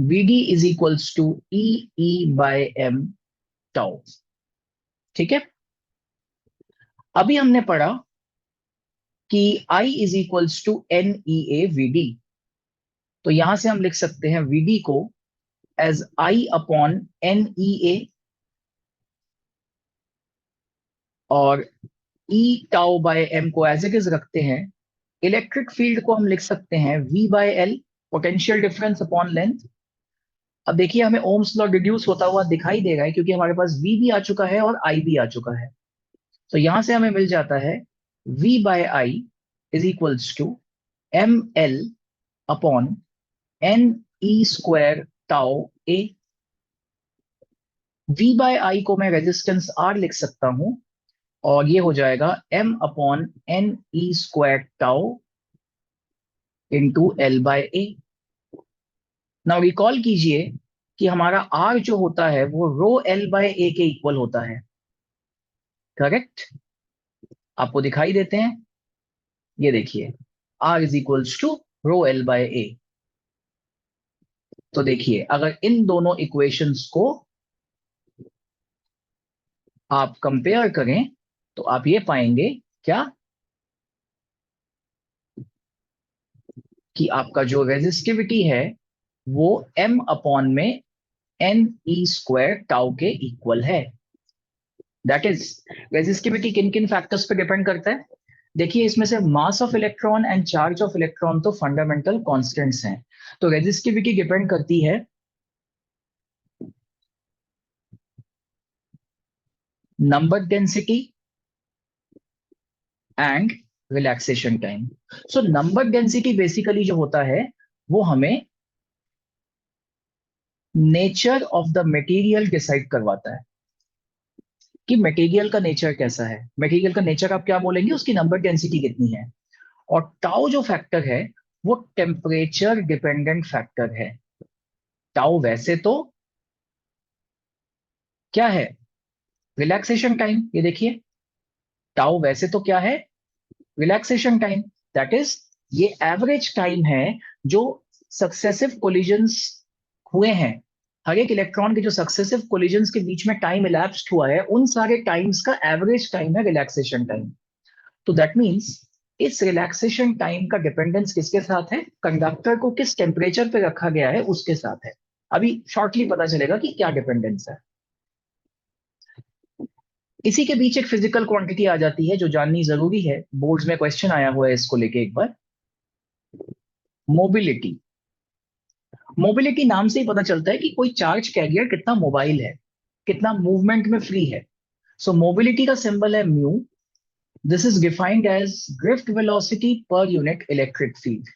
VD is equals to EE by M tau. ठीक है. अभी हमने पढ़ा कि I is equals to NEA VD. तो यहां से हम लिख सकते हैं VD को एज I अपॉन NEA, और E टाउ बाय M को एज इट इज रखते हैं. इलेक्ट्रिक फील्ड को हम लिख सकते हैं V by L, potential difference upon length. अब देखिए हमें ओम्स लॉ डिड्यूस होता हुआ दिखाई दे रहा है क्योंकि हमारे पास V भी आ चुका है और I भी आ चुका है. तो यहां से हमें मिल जाता है V by I is equals to ML upon NE square tau A. V by I को मैं रेजिस्टेंस R लिख सकता हूं, और ये हो जाएगा m/n e² tau into L/A। Now recall कीजिए कि हमारा R जो होता है वो ρL/A के इक्वल होता है, करेक्ट? आपको दिखाई देते हैं, ये देखिए, R is equals to ρL/A। तो देखिए, अगर इन दोनों इक्वेशंस को आप कंपेयर करें तो आप ये पाएंगे क्या, कि आपका जो रेजिस्टिविटी है वो m/में ne² टाउ के इक्वल है। दैट इज, रेजिस्टिविटी किन किन फैक्टर्स पे डिपेंड करता है? देखिए, इसमें से mass of electron and charge of electron तो फंडामेंटल कांस्टेंट्स हैं, तो रेजिस्टिविटी डिपेंड करती है number density and relaxation time. So number density basically जो होता है वो हमें nature of the material decide करवाता है कि मटेरियल का नेचर कैसा है। मटेरियल का नेचर आप क्या बोलेंगे, उसकी नंबर डेंसिटी कितनी है। और टाउ जो फैक्टर है वो टेम्परेचर डिपेंडेंट फैक्टर है। टाउ वैसे तो क्या है, रिलैक्सेशन टाइम। ये देखिए, टाउ वैसे तो क्या है, रिलैक्सेशन टाइम। दैट इज, ये एवरेज टाइम है जो सक्सेसिव कोलिजन्स हुए हैं, हर एक इलेक्ट्रॉन के जो सक्सेसिव कोलिजन्स के बीच में टाइम इलैप्स्ड हुआ है, उन सारे टाइम्स का एवरेज टाइम है रिलैक्सेशन टाइम। तो दैट मीन्स इस रिलैक्सेशन टाइम का डिपेंडेंस किसके साथ है, कंडक्टर को किस टेम्परेचर पे रखा गया है उसके साथ है। अभी शॉर्टली पता चलेगा कि क्या डिपेंडेंस है। इसी के बीच एक फिजिकल क्वांटिटी आ जाती है जो जाननी जरूरी है, बोर्ड्स में क्वेश्चन आया हुआ है इसको लेके एक बार। मोबिलिटी। मोबिलिटी नाम से ही पता चलता है कि कोई चार्ज कैरियर कितना मोबाइल है, कितना मूवमेंट में फ्री है। सो मोबिलिटी का सिंबल है mu. This is defined as drift velocity per unit electric field.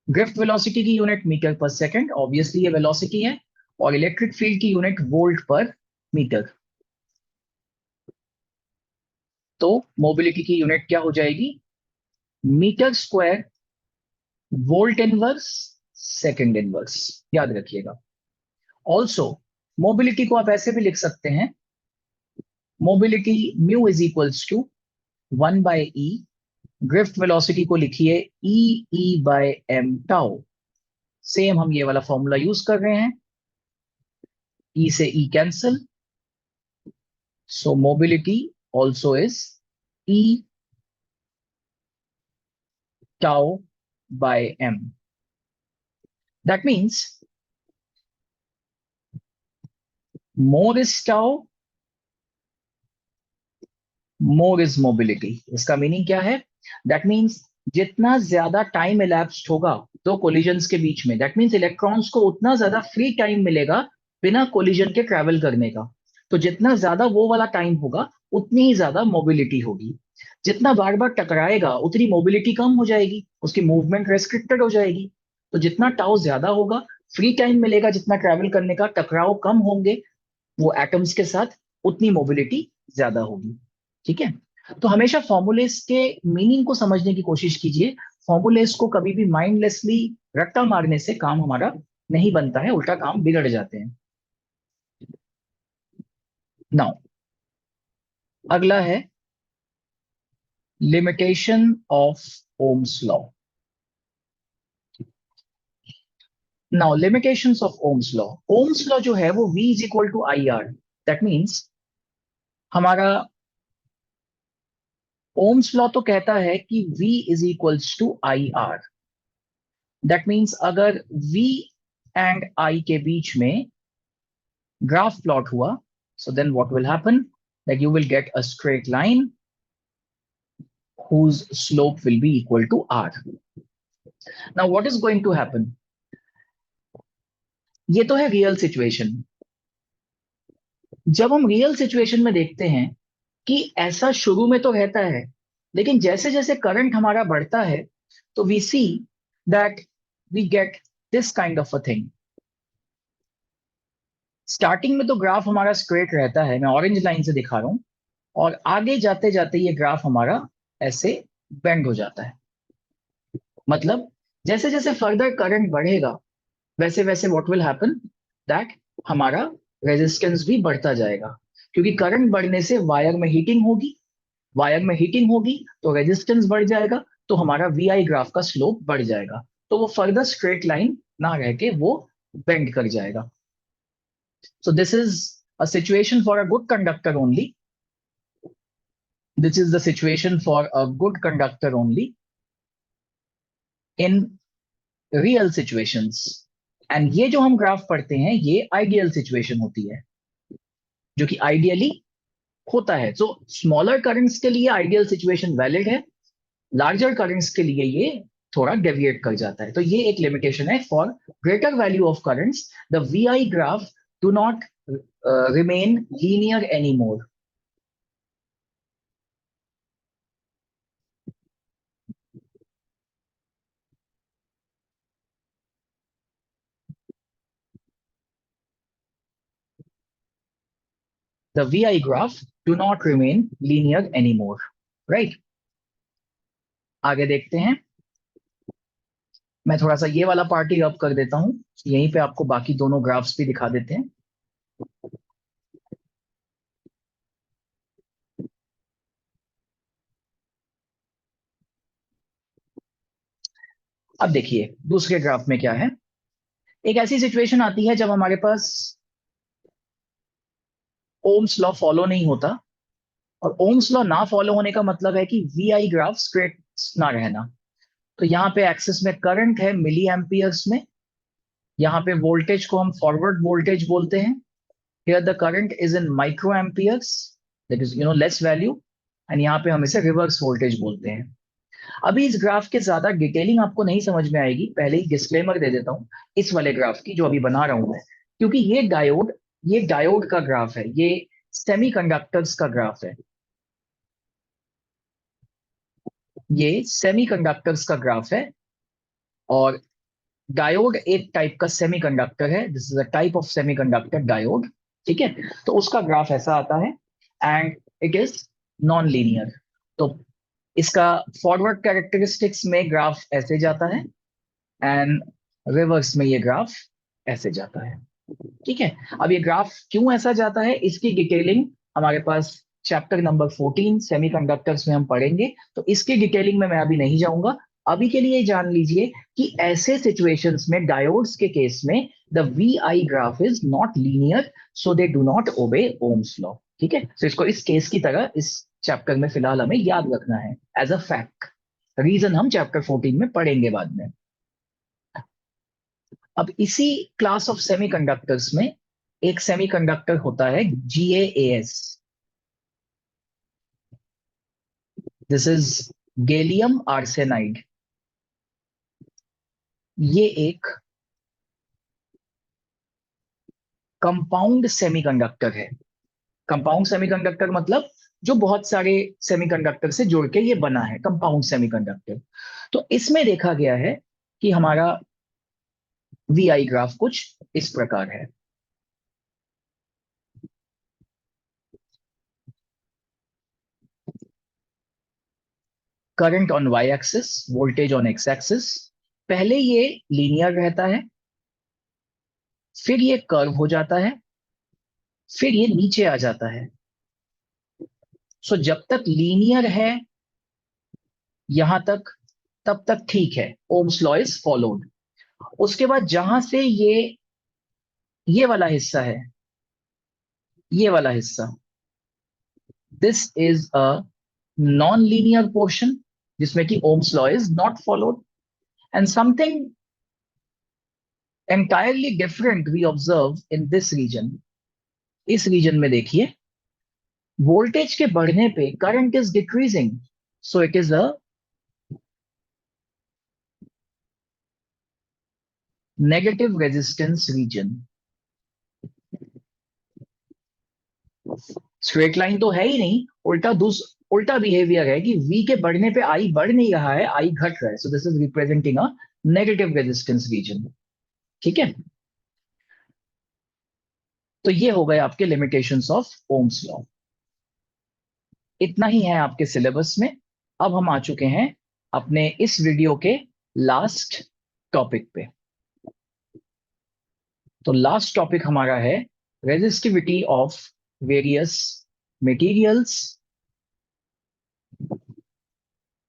Drift velocity की unit metre per second, obviously ये वेलोसिटी है, और इलेक्ट्रिक फील्ड की यूनिट वोल्ट पर मीटर। तो मोबिलिटी की यूनिट क्या हो जाएगी, metre square volt inverse second inverse, याद रखिएगा। ऑल्सो मोबिलिटी को आप ऐसे भी लिख सकते हैं, mobility mu is equals to 1/e। Drift velocity को लिखिए E/m सेम हम ये वाला फॉर्मूला यूज कर रहे हैं, E से E cancel, so mobility also is E tau by m। That means more is tau, more is mobility. इसका मीनिंग क्या है, दैट मीन्स जितना ज्यादा टाइम इलैप्स्ड होगा दो कोलिजन्स के बीच में, दैट मीन्स इलेक्ट्रॉन्स को उतना ज्यादा फ्री टाइम मिलेगा बिना कोलिजन के ट्रैवल करने का। तो जितना ज्यादा वो वाला टाइम होगा उतनी ही ज्यादा मोबिलिटी होगी। जितना बार बार टकराएगा उतनी मोबिलिटी कम हो जाएगी, उसकी मूवमेंट रेस्ट्रिक्टेड हो जाएगी। तो जितना टाउ ज्यादा होगा, फ्री टाइम मिलेगा जितना ट्रैवल करने का, टकराव कम होंगे वो एटम्स के साथ, उतनी मोबिलिटी ज्यादा होगी। ठीक है? तो हमेशा फॉर्मूलेस के मीनिंग को समझने की कोशिश कीजिए। फॉर्मूलेस को कभी भी माइंडलेसली रट्टा मारने से काम हमारा नहीं बनता है, उल्टा काम बिगड़ जाते हैं। नाउ अगला है limitation of Ohm's law. Now limitations of Ohm's law. Ohm's law जो है वो V is equal to I R. That means हमारा ओम्स लॉ तो कहता है कि V is equals to I R. That means अगर V एंड I के बीच में ग्राफ प्लॉट हुआ, so then what will happen, that you will get a straight line whose slope will be equal to R. Now what is going to happen, ये तो है real situation. जब हम real situation में देखते हैं कि ऐसा शुरू में तो रहता है, लेकिन जैसे जैसे करंट हमारा बढ़ता है तो we see that we get this kind of a thing. Starting में तो ग्राफ हमारा स्ट्रेट रहता है, मैं ऑरेंज लाइन से दिखा रहा हूं, और आगे जाते जाते ये ग्राफ हमारा ऐसे बेंड हो जाता है। मतलब जैसे जैसे फर्दर करंट बढ़ेगा, वैसे वैसे व्हाट विल हैपन, दैट हमारा रेजिस्टेंस भी बढ़ता जाएगा, क्योंकि करंट बढ़ने से वायर में हीटिंग होगी, वायर में हीटिंग होगी तो रेजिस्टेंस बढ़ जाएगा, तो हमारा वी आई ग्राफ का स्लोप बढ़ जाएगा, तो वो फर्दर स्ट्रेट लाइन ना रह के वो बेंड कर जाएगा। सो this is a situation for a good conductor only, this is the situation for a good conductor only in real situations. And ये जो हम ग्राफ पढ़ते हैं ये आइडियल सिचुएशन होती है, जो कि आइडियली होता है। सो स्मॉलर करंट्स के लिए आइडियल सिचुएशन वैलिड है, लार्जर करंट्स के लिए ये थोड़ा डेविएट कर जाता है, तो ये एक लिमिटेशन है। For greater value of currents the V I graph do not remain linear any more. The V I graph do not remain linear any more, right. आगे देखते हैं, मैं थोड़ा सा ये वाला पार्ट ही अब कर देता हूं, यहीं पे आपको बाकी दोनों ग्राफ्स भी दिखा देते हैं। अब देखिए दूसरे ग्राफ में क्या है। एक ऐसी सिचुएशन आती है जब हमारे पास ओम्स लॉ फॉलो नहीं होता, और ओम्स लॉ ना फॉलो होने का मतलब है कि वी आई ग्राफ स्ट्रेट ना रहना। तो यहाँ पे एक्सिस में करंट है मिली एम्पियर्स में, यहाँ पे वोल्टेज को हम फॉरवर्ड वोल्टेज बोलते हैं, here the current is in micro amperes, that is less value, and यहाँ पे हम इसे रिवर्स वोल्टेज बोलते हैं। अभी इस ग्राफ के ज्यादा डिटेलिंग आपको नहीं समझ में आएगी, पहले ही डिस्क्लेमर दे देता हूं इस वाले ग्राफ की जो अभी बना रहा हूं मैं, क्योंकि ये डायोड का ग्राफ है, ये सेमीकंडक्टर्स का ग्राफ है, ये सेमीकंडक्टर्स का ग्राफ है। और डायोड एक टाइप का सेमीकंडक्टर है, this is a type of semiconductor diode, ठीक है। तो उसका ग्राफ ऐसा आता है, and it is non linear. तो इसका फॉरवर्ड कैरेक्टरिस्टिक्स में ग्राफ ऐसे जाता है, एंड रिवर्स में ये ग्राफ ऐसे जाता है, ठीक है। अब ये ग्राफ क्यों ऐसा जाता है इसकी डिटेलिंग हमारे पास चैप्टर नंबर 14 सेमीकंडक्टर्स में हम पढ़ेंगे, तो इसकी डिटेलिंग में मैं अभी नहीं जाऊंगा। अभी के लिए जान लीजिए कि ऐसे सिचुएशंस में डायोड्स के केस में the V I graph is not linear, so they do not obey Ohm's law, ठीक है। तो इसको इस केस की तरह इस चैप्टर में फिलहाल हमें याद रखना है एज अ फैक्ट, रीजन हम चैप्टर 14 में पढ़ेंगे बाद में। अब इसी क्लास ऑफ सेमीकंडक्टर्स में एक सेमीकंडक्टर होता है GaAs, this is gallium arsenide. ये एक कंपाउंड सेमीकंडक्टर है। कंपाउंड सेमीकंडक्टर मतलब जो बहुत सारे सेमीकंडक्टर से जुड़ के ये बना है, कंपाउंड सेमीकंडक्टर। तो इसमें देखा गया है कि हमारा वी आई ग्राफ कुछ इस प्रकार है। Current on Y axis, voltage on X axis. पहले ये लीनियर रहता है, फिर ये कर्व हो जाता है, फिर ये नीचे आ जाता है। सो जब तक लीनियर है यहां तक, तब तक ठीक है, ओम्स लॉ इज फॉलोड। उसके बाद जहां से ये वाला हिस्सा है, ये वाला हिस्सा, this is a non linear portion जिसमें कि Ohm's law is not followed, and something entirely different we observe in this region. इस रीजन में देखिए वोल्टेज के बढ़ने पे current is decreasing, so it is a negative resistance region. Straight line तो है ही नहीं, उल्टा बिहेवियर है कि V के बढ़ने पे I बढ़ नहीं रहा है, I घट रहा है, सो this is representing a negative resistance reason, ठीक है। तो ये हो गए आपके लिमिटेशंस ऑफ ओम्स लॉ। इतना ही है आपके सिलेबस में। अब हम आ चुके हैं अपने इस वीडियो के लास्ट टॉपिक पे। तो लास्ट टॉपिक हमारा है रेजिस्टिविटी ऑफ वेरियस मटेरियल्स।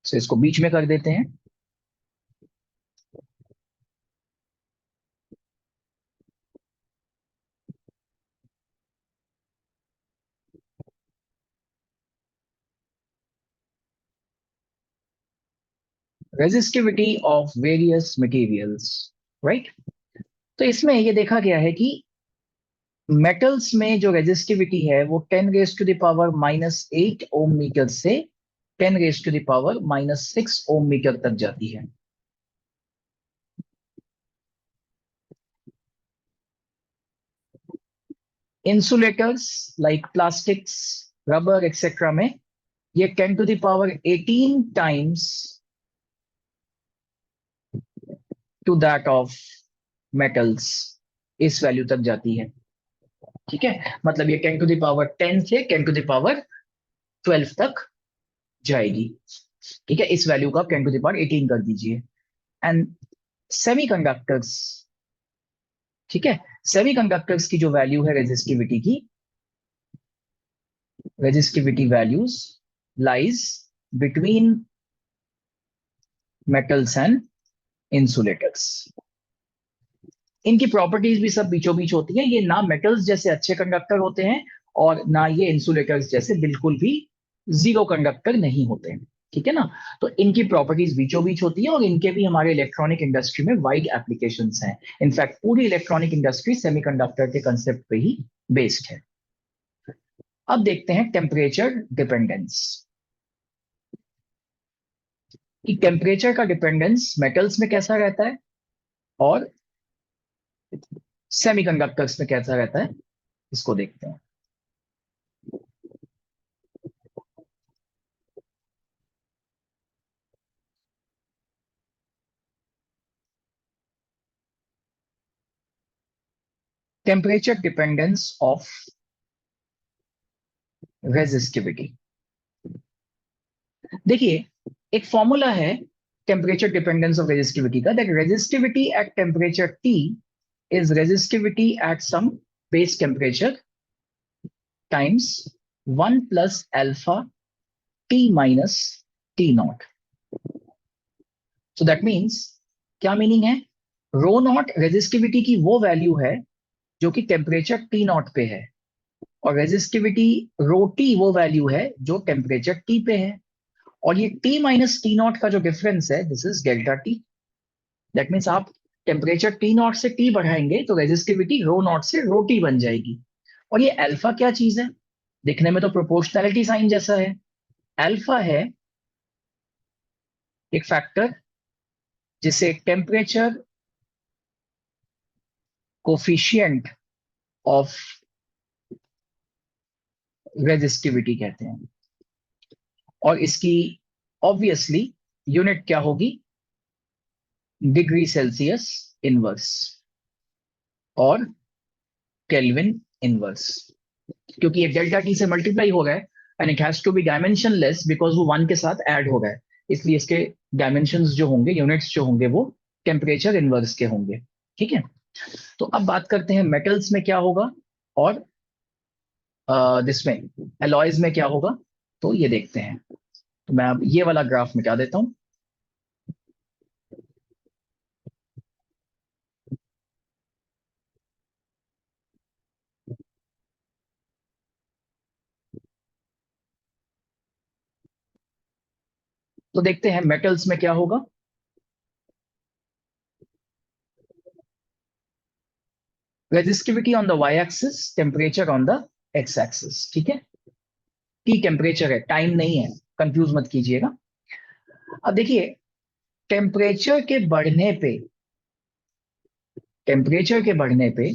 तो इसको बीच में कर देते हैं। Resistivity of various materials, right. तो इसमें ये देखा गया है कि मेटल्स में जो रेजिस्टिविटी है वो 10⁻⁻8 ओम मीटर से 10⁻⁻6 ओम मीटर तक जाती है। Insulators like plastics, rubber etcetera में ये 10⁻18 times to that of metals इस वैल्यू तक जाती है। ठीक है, मतलब ये 10⁻10 से 10⁻12 तक जाएगी। ठीक है, इस वैल्यू का 10⁻18 कर दीजिए। एंड सेमीकंडक्टर्स, ठीक है, सेमीकंडक्टर्स की जो वैल्यू है रेजिस्टिविटी की, resistivity values lies between metals and insulators. इनकी प्रॉपर्टीज भी सब बीचों बीच होती हैं। ये ना मेटल्स जैसे अच्छे कंडक्टर होते हैं और ना ये इंसुलेटर्स जैसे बिल्कुल भी जीरो कंडक्टर नहीं होते हैं। ठीक है ना। तो इनकी प्रॉपर्टीज बीचों बीच होती है और इनके भी हमारे इलेक्ट्रॉनिक इंडस्ट्री में वाइड एप्लीकेशंस हैं। इनफैक्ट पूरी इलेक्ट्रॉनिक इंडस्ट्री सेमीकंडक्टर के कंसेप्ट पे ही बेस्ड है। अब देखते हैं टेम्परेचर डिपेंडेंस, कि टेम्परेचर का डिपेंडेंस मेटल्स में कैसा रहता है और सेमीकंडक्टर्स में कैसा रहता है, इसको देखते हैं। Temperature dependence of resistivity. देखिए, एक फॉर्मूला है टेम्परेचर डिपेंडेंस ऑफ रेजिस्टिविटी का, that resistivity at temperature T is resistivity at some base temperature times 1 plus alpha t minus t naught. So that means, क्या मीनिंग है, रो not resistivity की वो value है जो कि टेम्परेचर टी नॉट पे है, और रेजिस्टिविटी रो टी वो वैल्यू है जो टेम्परेचर टी पे है। और ये टी माइनस टी नॉट का जो डिफरेंस है, this is delta T. That means आप टेम्परेचर टी नॉट से टी बढ़ाएंगे तो रेजिस्टिविटी रो नॉट से रो टी बन जाएगी। और ये अल्फा क्या चीज है, दिखने में तो प्रोपोर्शनैलिटी साइन जैसा है। अल्फा है एक फैक्टर जिसे टेम्परेचर कोफिशिएंट ऑफ रेजिस्टिविटी कहते हैं। और इसकी ऑब्वियसली यूनिट क्या होगी, डिग्री सेल्सियस इनवर्स और केल्विन इनवर्स। क्योंकि ये डेल्टा टी से मल्टीप्लाई हो रहा है and it has to be dimensionless because वो वन के साथ ऐड हो रहा है, इसलिए इसके डायमेंशंस जो होंगे, यूनिट्स जो होंगे, वो टेम्परेचर इनवर्स के होंगे। ठीक है, तो अब बात करते हैं मेटल्स में क्या होगा और दिस में एलॉयज में क्या होगा। तो ये देखते हैं। तो मैं अब ये वाला ग्राफ मिटा देता हूं। तो देखते हैं मेटल्स में क्या होगा। Resistivity on the Y axis, temperature on the X axis. ठीक है, टी टेम्परेचर है, टाइम नहीं है, कंफ्यूज मत कीजिएगा। अब देखिए, टेम्परेचर के बढ़ने पे, टेम्परेचर के बढ़ने पे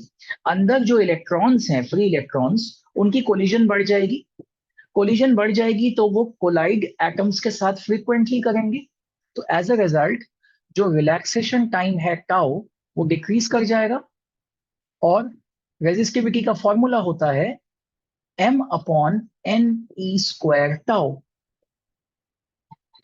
अंदर जो इलेक्ट्रॉन्स हैं, फ्री इलेक्ट्रॉन्स, उनकी कोलिजन बढ़ जाएगी। कोलिजन बढ़ जाएगी तो वो कोलाइड एटम्स के साथ फ्रीक्वेंटली करेंगे। तो एज अ रिजल्ट जो रिलैक्सेशन टाइम है टाउ, वो डिक्रीज कर जाएगा। और रेजिस्टिविटी का फॉर्मूला होता है m upon N E square tau.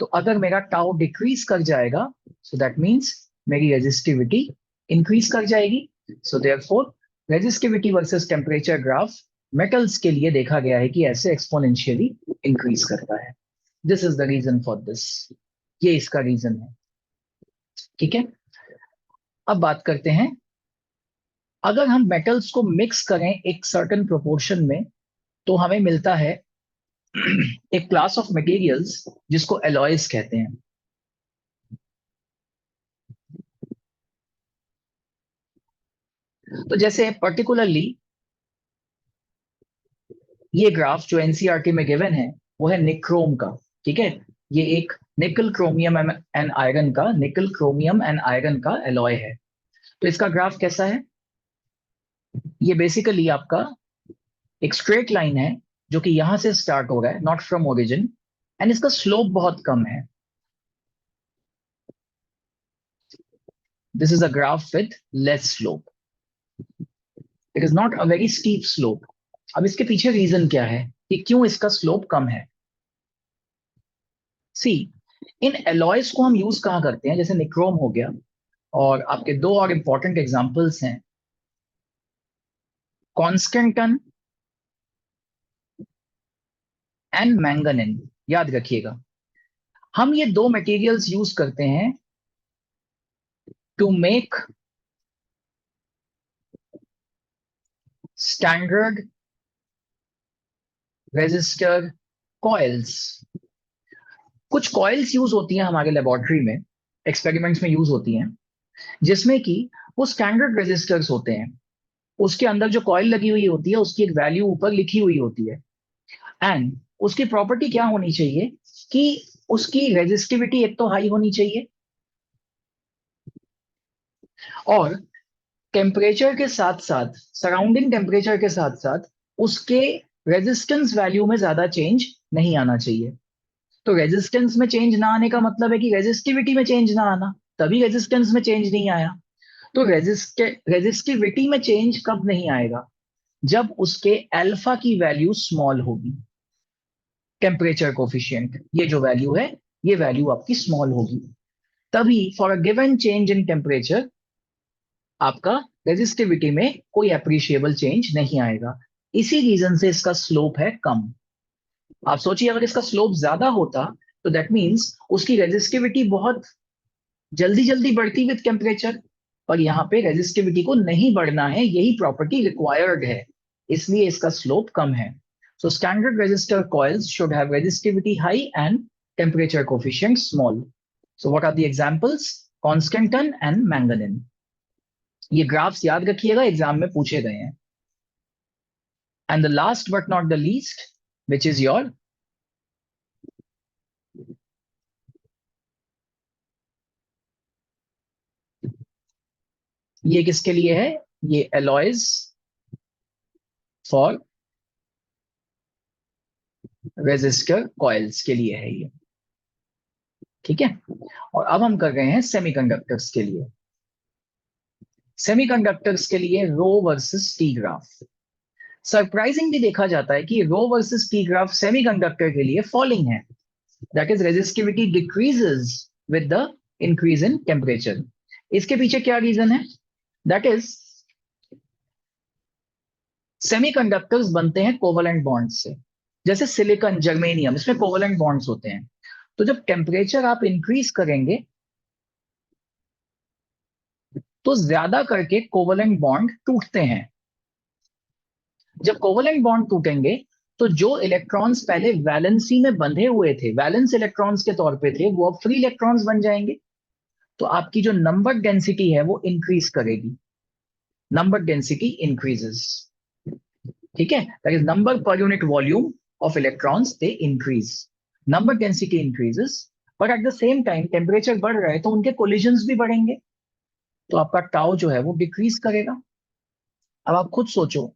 तो अगर मेरा टाउ डिक्रीज कर जाएगा, सो दैट मीन्स मेरी रेजिस्टिविटी इंक्रीज कर जाएगी। So therefore resistivity versus temperature graph metals के लिए देखा गया है कि ऐसे एक्सपोनेंशियली इंक्रीज करता है। This is the reason for this, ये इसका रीजन है। ठीक है, अब बात करते हैं, अगर हम मेटल्स को मिक्स करें एक सर्टेन प्रोपोर्शन में तो हमें मिलता है एक क्लास ऑफ मटेरियल्स जिसको एलॉयज कहते हैं। तो जैसे पर्टिकुलरली ये ग्राफ जो एनसीईआरटी में गिवन है वो है निक्रोम का। ठीक है, ये एक निकल क्रोमियम एंड आयरन का, निकल क्रोमियम एंड आयरन का एलॉय है। तो इसका ग्राफ कैसा है? ये बेसिकली आपका एक स्ट्रेट लाइन है जो कि यहां से स्टार्ट हो रहा है, नॉट फ्रॉम ओरिजिन, एंड इसका स्लोप बहुत कम है। This is a graph with less slope, it is not a very steep slope. अब इसके पीछे रीजन क्या है कि क्यों इसका स्लोप कम है? सी, इन एलॉयज को हम यूज कहां करते हैं? जैसे निक्रोम हो गया, और आपके दो और इंपॉर्टेंट एग्जांपल्स हैं, कॉन्स्टेंटन एंड मैंगनीन। याद रखिएगा, हम ये दो मटेरियल्स यूज करते हैं to make standard resistor coils. कुछ कॉइल्स यूज होती हैं हमारे लेबोरेटरी में, एक्सपेरिमेंट्स में यूज होती हैं, जिसमें कि वो स्टैंडर्ड रेजिस्टर्स होते हैं। उसके अंदर जो कॉइल लगी हुई होती है उसकी एक वैल्यू ऊपर लिखी हुई होती है, एंड उसकी प्रॉपर्टी क्या होनी चाहिए कि उसकी रेजिस्टिविटी एक तो हाई होनी चाहिए, और टेम्परेचर के साथ साथ, सराउंडिंग टेम्परेचर के साथ साथ उसके रेजिस्टेंस वैल्यू में ज्यादा चेंज नहीं आना चाहिए। तो रेजिस्टेंस में चेंज ना आने का मतलब है कि रेजिस्टिविटी में चेंज ना आना, तभी रेजिस्टेंस में चेंज नहीं आया। तो रेजिस्टिविटी में चेंज कब नहीं आएगा? जब उसके अल्फा की वैल्यू स्मॉल होगी। टेम्परेचर कोफिशिएंट, ये जो वैल्यू है, ये वैल्यू आपकी स्मॉल होगी, तभी for a given change in temperature आपका रेजिस्टिविटी में कोई अप्रिशिएबल चेंज नहीं आएगा। इसी रीजन से इसका स्लोप है कम। आप सोचिए, अगर इसका स्लोप ज्यादा होता तो दैट मीन्स उसकी रेजिस्टिविटी बहुत जल्दी जल्दी बढ़ती विद टेम्परेचर, पर यहाँ पे रेजिस्टिविटी को नहीं बढ़ना है, यही प्रॉपर्टी रिक्वायर्ड है, इसलिए इसका स्लोप कम है। So standard resistor coils should have resistivity high and temperature coefficient small. So what are the examples? Constantan and manganin. ये ग्राफ्स याद रखिएगा, एग्जाम में पूछे गए हैं। And the last but not the least, which is your, ये किसके लिए है? ये एलॉयज फॉर रेजिस्टर कॉइल्स के लिए है ये। ठीक है, और अब हम कर रहे हैं सेमीकंडक्टर्स के लिए। सेमीकंडक्टर्स के लिए रो वर्सेस टी ग्राफ। सरप्राइजिंगली देखा जाता है कि रो वर्सेस टी ग्राफ सेमीकंडक्टर के लिए फॉलिंग है, that is resistivity decreases with the increase in temperature. इसके पीछे क्या रीजन है? दैट इज सेमीकंडक्टर्स बनते हैं कोवलेंट बॉन्ड से, जैसे सिलिकॉन, जर्मेनियम, इसमें कोवलेंट बॉन्ड्स होते हैं। तो जब टेम्परेचर आप इंक्रीज करेंगे तो ज्यादा करके कोवलेंट बॉन्ड टूटते हैं। जब कोवलेंट बॉन्ड टूटेंगे तो जो इलेक्ट्रॉन्स पहले वैलेंसी में बंधे हुए थे, वैलेंस इलेक्ट्रॉन्स के तौर पे थे, वो अब फ्री इलेक्ट्रॉन्स बन जाएंगे। तो आपकी जो नंबर डेंसिटी है वो इंक्रीज करेगी, नंबर डेंसिटी इंक्रीजेस। ठीक है, that is number per unit volume of electrons they increase, number density increases, but at the same time temperature बढ़ रहा है तो उनके कोलिजन्स भी बढ़ेंगे, तो आपका टाउ जो है वो डिक्रीज करेगा। अब आप खुद सोचो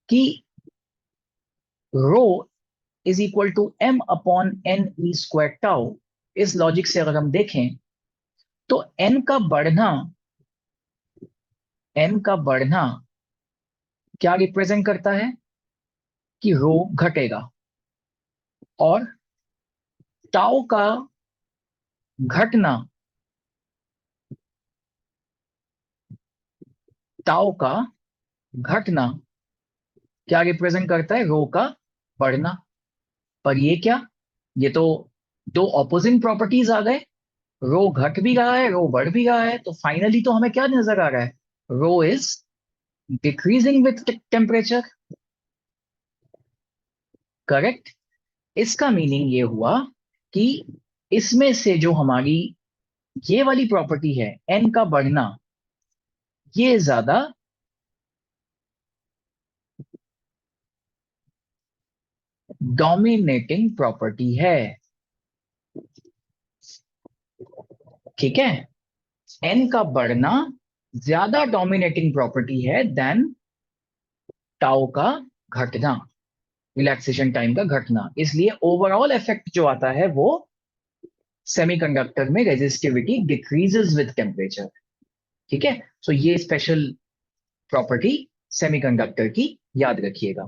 कि rho is equal to M upon N E square tau. इस लॉजिक से अगर हम देखें तो एन का बढ़ना क्या रिप्रेजेंट करता है कि रो घटेगा, और टाउ का घटना, टाउ का घटना क्या रिप्रेजेंट करता है, रो का बढ़ना। पर ये क्या, ये तो दो ऑपोजिंग प्रॉपर्टीज आ गए, रो घट भी रहा है, रो बढ़ भी रहा है, तो फाइनली तो हमें क्या नजर आ रहा है, rho is decreasing with temperature. Correct. इसका मीनिंग ये हुआ कि इसमें से जो हमारी ये वाली प्रॉपर्टी है एन का बढ़ना, ये ज्यादा डोमिनेटिंग प्रॉपर्टी है। ठीक है, एन का बढ़ना ज्यादा डोमिनेटिंग प्रॉपर्टी है देन टाउ का घटना, रिलैक्सेशन टाइम का घटना। इसलिए ओवरऑल इफेक्ट जो आता है वो सेमीकंडक्टर में रेजिस्टिविटी डिक्रीजेस विद टेम्परेचर। ठीक है, सो ये स्पेशल प्रॉपर्टी सेमीकंडक्टर की याद रखिएगा।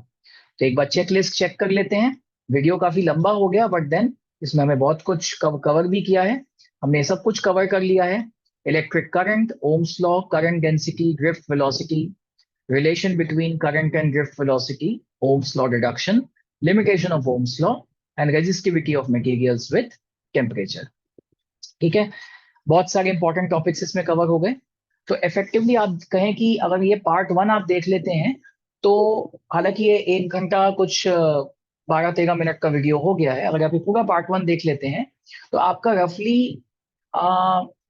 तो एक बार चेक लिस्ट चेक कर लेते हैं। वीडियो काफी लंबा हो गया, बट देन इसमें हमें बहुत कुछ कवर भी किया है। हमने सब कुछ कवर कर लिया है। Electric current, Ohm's law, current density, drift velocity, relation between current and drift velocity, Ohm's law deduction, limitation of Ohm's law, and resistivity of materials with temperature। ठीक है, बहुत सारे इंपॉर्टेंट टॉपिक्स इसमें कवर हो गए। तो इफेक्टिवली आप कहें कि अगर ये पार्ट 1 आप देख लेते हैं, तो हालांकि ये 1 घंटा कुछ 12-13 मिनट का वीडियो हो गया है, अगर आप ये पूरा पार्ट 1 देख लेते हैं तो आपका रफली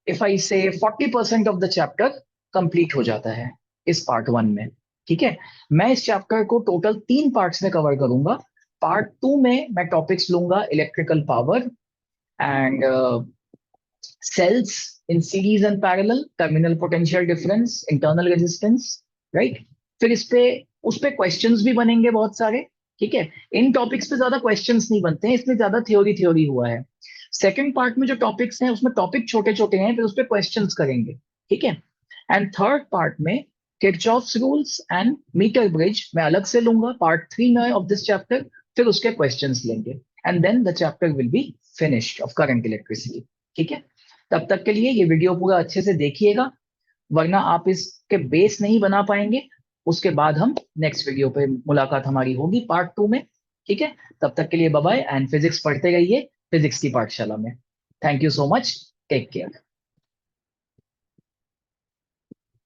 इफ आई से 40% ऑफ द चैप्टर कंप्लीट हो जाता है इस पार्ट 1 में। ठीक है, मैं इस चैप्टर को टोटल 3 पार्ट्स में कवर करूंगा। पार्ट 2 में मैं टॉपिक्स लूंगा electrical power and cells in series and parallel, terminal potential difference, internal resistance, right? फिर उस पे क्वेश्चंस भी बनेंगे बहुत सारे। ठीक है, इन टॉपिक्स पे ज्यादा क्वेश्चंस नहीं बनते हैं, इसमें ज्यादा थ्योरी थ्योरी हुआ है। सेकंड पार्ट में जो टॉपिक्स हैं उसमें टॉपिक छोटे छोटे हैं, फिर उस पे क्वेश्चंस करेंगे। ठीक है, एंड थर्ड पार्ट में Kirchhoff's rules and meter bridge मैं अलग से लूंगा पार्ट 3 में ऑफ दिस चैप्टर, फिर उसके क्वेश्चंस लेंगे, and then the chapter will be finished of current electricity. ठीक है, तब तक के लिए ये वीडियो पूरा अच्छे से देखिएगा, वरना आप इसके बेस नहीं बना पाएंगे। उसके बाद हम नेक्स्ट वीडियो पे मुलाकात हमारी होगी पार्ट 2 में। ठीक है, तब तक के लिए बाय बाय, एंड फिजिक्स पढ़ते रहिए फिजिक्स की पाठशाला में। Thank you so much, take care.